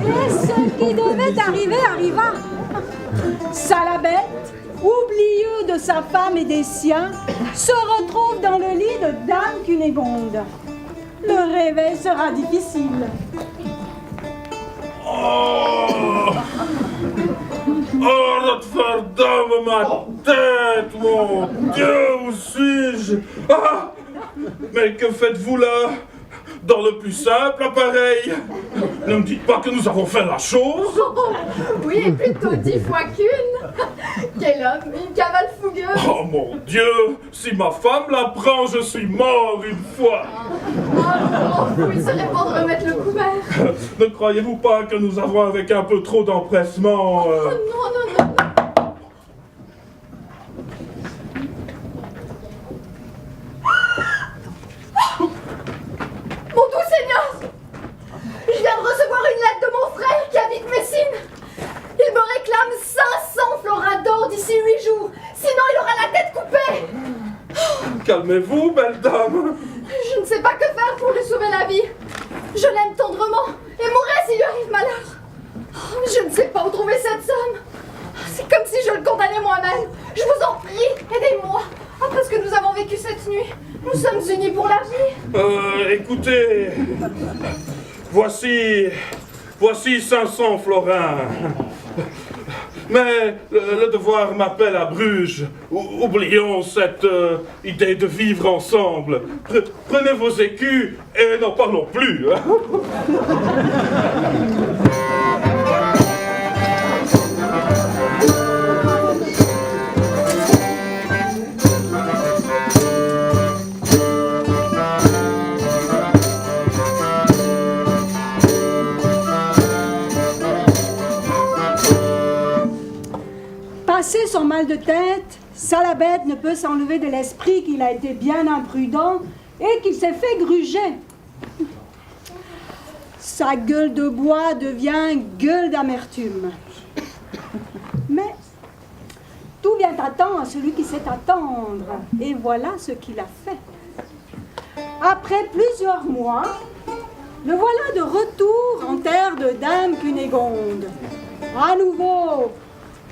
Et ce qui devait arriver arriva. Salabette, oublieux de sa femme et des siens, se retrouve dans le lit de Dame Cunégonde. Le réveil sera difficile. Oh, Notre-Dame, ma tête, mon Dieu, où suis-je? Ah, mais que faites-vous là? Dans le plus simple appareil. Ne me dites pas que nous avons fait la chose. Oui, et plutôt 10 fois qu'une. Quel homme, une cavale fougueuse. Oh mon Dieu, si ma femme l'apprend, je suis mort une fois. Oh, il serait bon de remettre le couvert. Ne croyez-vous pas que nous avons avec un peu trop d'empressement Oh, non, non, non. Mon doux Seigneur, je viens de recevoir une lettre de mon frère qui habite Messine. Il me réclame 500 florins d'or d'ici 8 jours, sinon il aura la tête coupée. Calmez-vous, belle dame. Je ne sais pas que faire pour lui sauver la vie. Je l'aime tendrement et mourrai s'il lui arrive malheur. Je ne sais pas où trouver cette somme. C'est comme si je le condamnais moi-même. Je vous en prie, aidez-moi. Après ce que nous avons vécu cette nuit, nous sommes unis pour la vie. Écoutez, voici 500 florins. Mais le devoir m'appelle à Bruges. Oublions cette idée de vivre ensemble. Prenez vos écus et n'en parlons plus. Hein. Passé son mal de tête, Salabette ne peut s'enlever de l'esprit qu'il a été bien imprudent et qu'il s'est fait gruger. Sa gueule de bois devient gueule d'amertume. Mais tout vient à temps à celui qui sait attendre. Et voilà ce qu'il a fait. Après plusieurs mois, le voilà de retour en terre de Dame Cunégonde. À nouveau,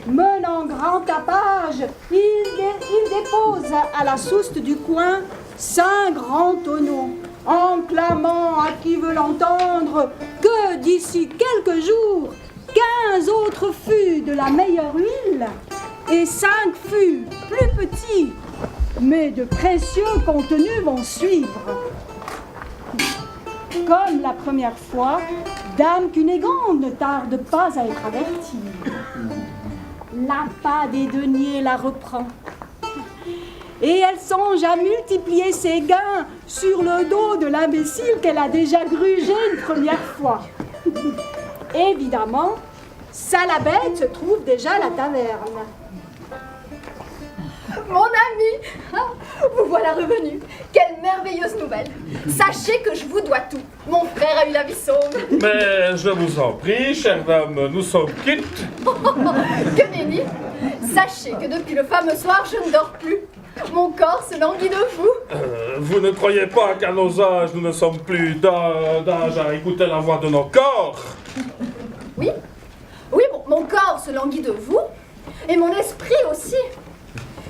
menant grand tapage, il dépose à la souste du coin 5 grands tonneaux, en clamant à qui veut l'entendre que d'ici quelques jours, 15 autres fûts de la meilleure huile et 5 fûts plus petits, mais de précieux contenus vont suivre. Comme la première fois, Dame Cunégonde ne tarde pas à être avertie. L'appât des deniers la reprend. Et elle songe à multiplier ses gains sur le dos de l'imbécile qu'elle a déjà grugé une première fois. Évidemment, Salabette se trouve déjà à la taverne. Mon ami, vous voilà revenu. Quelle merveilleuse nouvelle. Sachez que je vous dois tout. Mon frère a eu la vie sauve. Mais je vous en prie, chère dame, nous sommes quittes. Que nenni. Sachez que depuis le fameux soir, je ne dors plus. Mon corps se languit de vous. Vous ne croyez pas qu'à nos âges, nous ne sommes plus d'âge à écouter la voix de nos corps? Oui, mon corps se languit de vous. Et mon esprit aussi.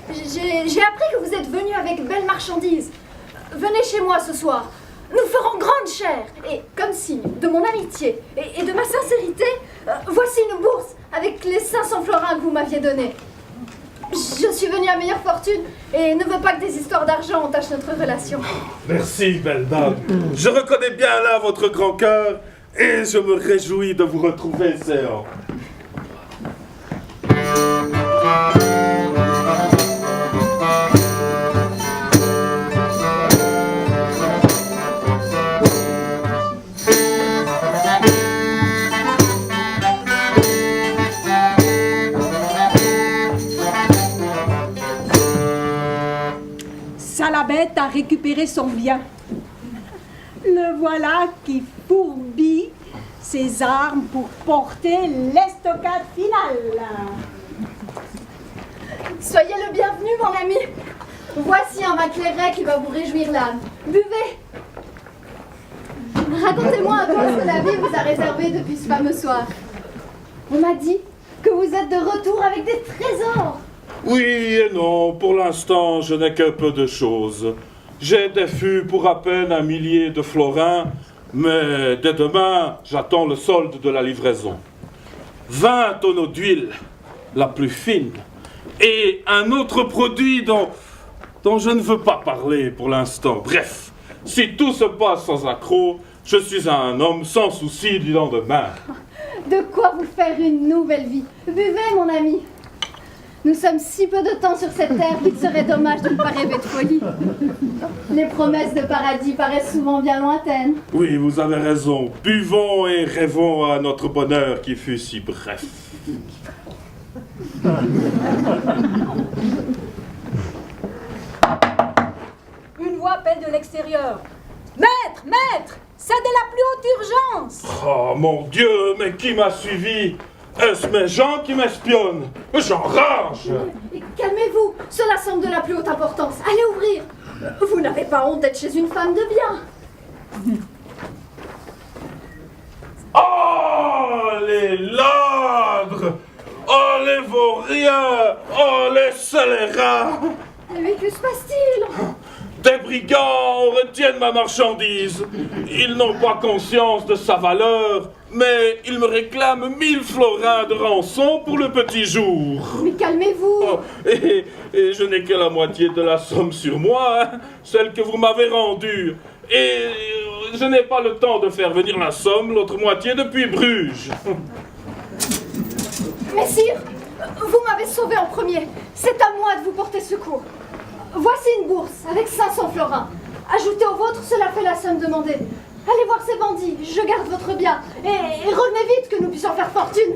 J'ai appris que vous êtes venu avec belles marchandises. Venez chez moi ce soir. Nous ferons grande chère. Et comme signe de mon amitié et de ma sincérité, voici une bourse avec les 500 florins que vous m'aviez donnés. Je suis venue à meilleure fortune et ne veux pas que des histoires d'argent entachent notre relation. Merci, belle dame. Je reconnais bien là votre grand cœur et je me réjouis de vous retrouver, Zéon. bête a récupéré son bien. Le voilà qui fourbit ses armes pour porter l'estocade finale. Soyez le bienvenu, mon ami. Voici un vin clairet qui va vous réjouir l'âme. Buvez. Racontez-moi un peu ce que la vie vous a réservé depuis ce fameux soir. On m'a dit que vous êtes de retour avec des trésors. Oui et non, pour l'instant, je n'ai que peu de choses. J'ai des fûts pour à peine 1 millier de florins, mais dès demain, j'attends le solde de la livraison. 20 tonneaux d'huile, la plus fine, et un autre produit dont je ne veux pas parler pour l'instant. Bref, si tout se passe sans accroc, je suis un homme sans souci du lendemain. De quoi vous faire une nouvelle vie. Buvez, mon ami. Nous sommes si peu de temps sur cette terre qu'il serait dommage de ne pas rêver de folie. Les promesses de paradis paraissent souvent bien lointaines. Oui, vous avez raison. Buvons et rêvons à notre bonheur qui fut si bref. Une voix appelle de l'extérieur. Maître, maître, c'est de la plus haute urgence. Oh mon Dieu, mais qui m'a suivi? Est-ce mes gens qui m'espionnent? J'enrage! Calmez-vous, cela semble de la plus haute importance. Allez ouvrir. Vous n'avez pas honte d'être chez une femme de bien. Oh, les ladres! Oh, les vauriens! Oh, les scélérats! Mais que se passe-t-il? Des brigands retiennent ma marchandise. Ils n'ont pas conscience de sa valeur, mais ils me réclament 1000 florins de rançon pour le petit jour. Mais calmez-vous. Oh, et je n'ai que la moitié de la somme sur moi, hein, celle que vous m'avez rendue. Et je n'ai pas le temps de faire venir la somme, l'autre moitié, depuis Bruges. Messire, vous m'avez sauvé en premier. C'est à moi de vous porter secours. Voici une bourse avec 500 florins. Ajoutez au vôtre, cela fait la somme demandée. Allez voir ces bandits, je garde votre bien. Et revenez vite que nous puissions faire fortune.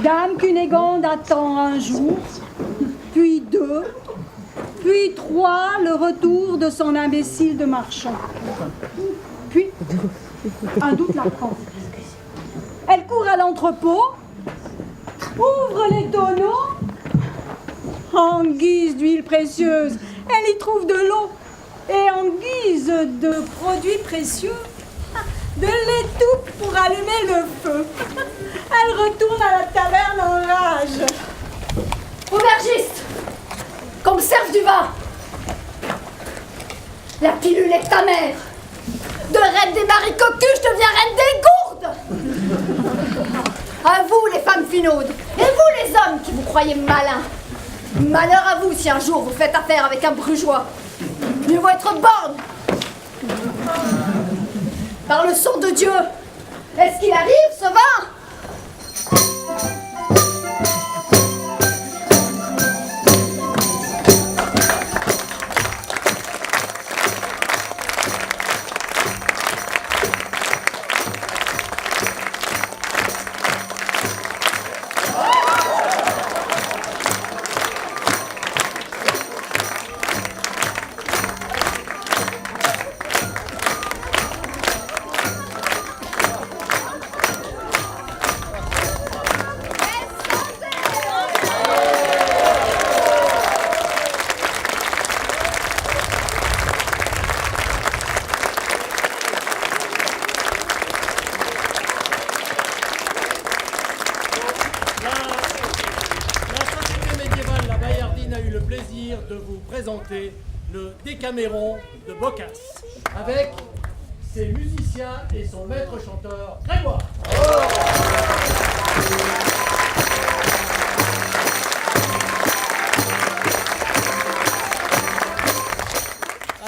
Dame Cunégonde attend un jour, puis 2, puis 3, le retour de son imbécile de marchand. Puis, un doute la prend. Elle court à l'entrepôt, ouvre les tonneaux. En guise d'huile précieuse, elle y trouve de l'eau. Et en guise de produits précieux, de l'étoupe pour allumer le feu. Elle retourne à la taverne en rage. Aubergiste, qu'on me serve du vin. La pilule est ta mère. De reine des maris cocus, je deviens reine des gourdes. À vous, les femmes finaudes, et vous, les hommes qui vous croyez malins. Malheur à vous si un jour vous faites affaire avec un brugeois. Mieux vaut être borne. Par le son de Dieu, est-ce qu'il arrive, ce vin? Le Décaméron de Boccace, avec ses musiciens et son maître chanteur Grégoire.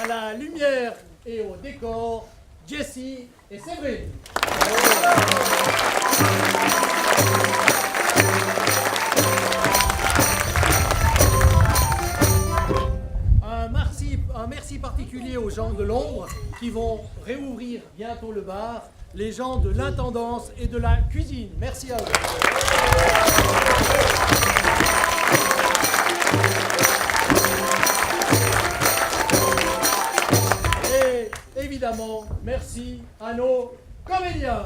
À la lumière et au décor, Jessie et Séverine. aux gens de l'ombre qui vont réouvrir bientôt le bar, les gens de l'intendance et de la cuisine. Merci à eux. Et évidemment, merci à nos comédiens.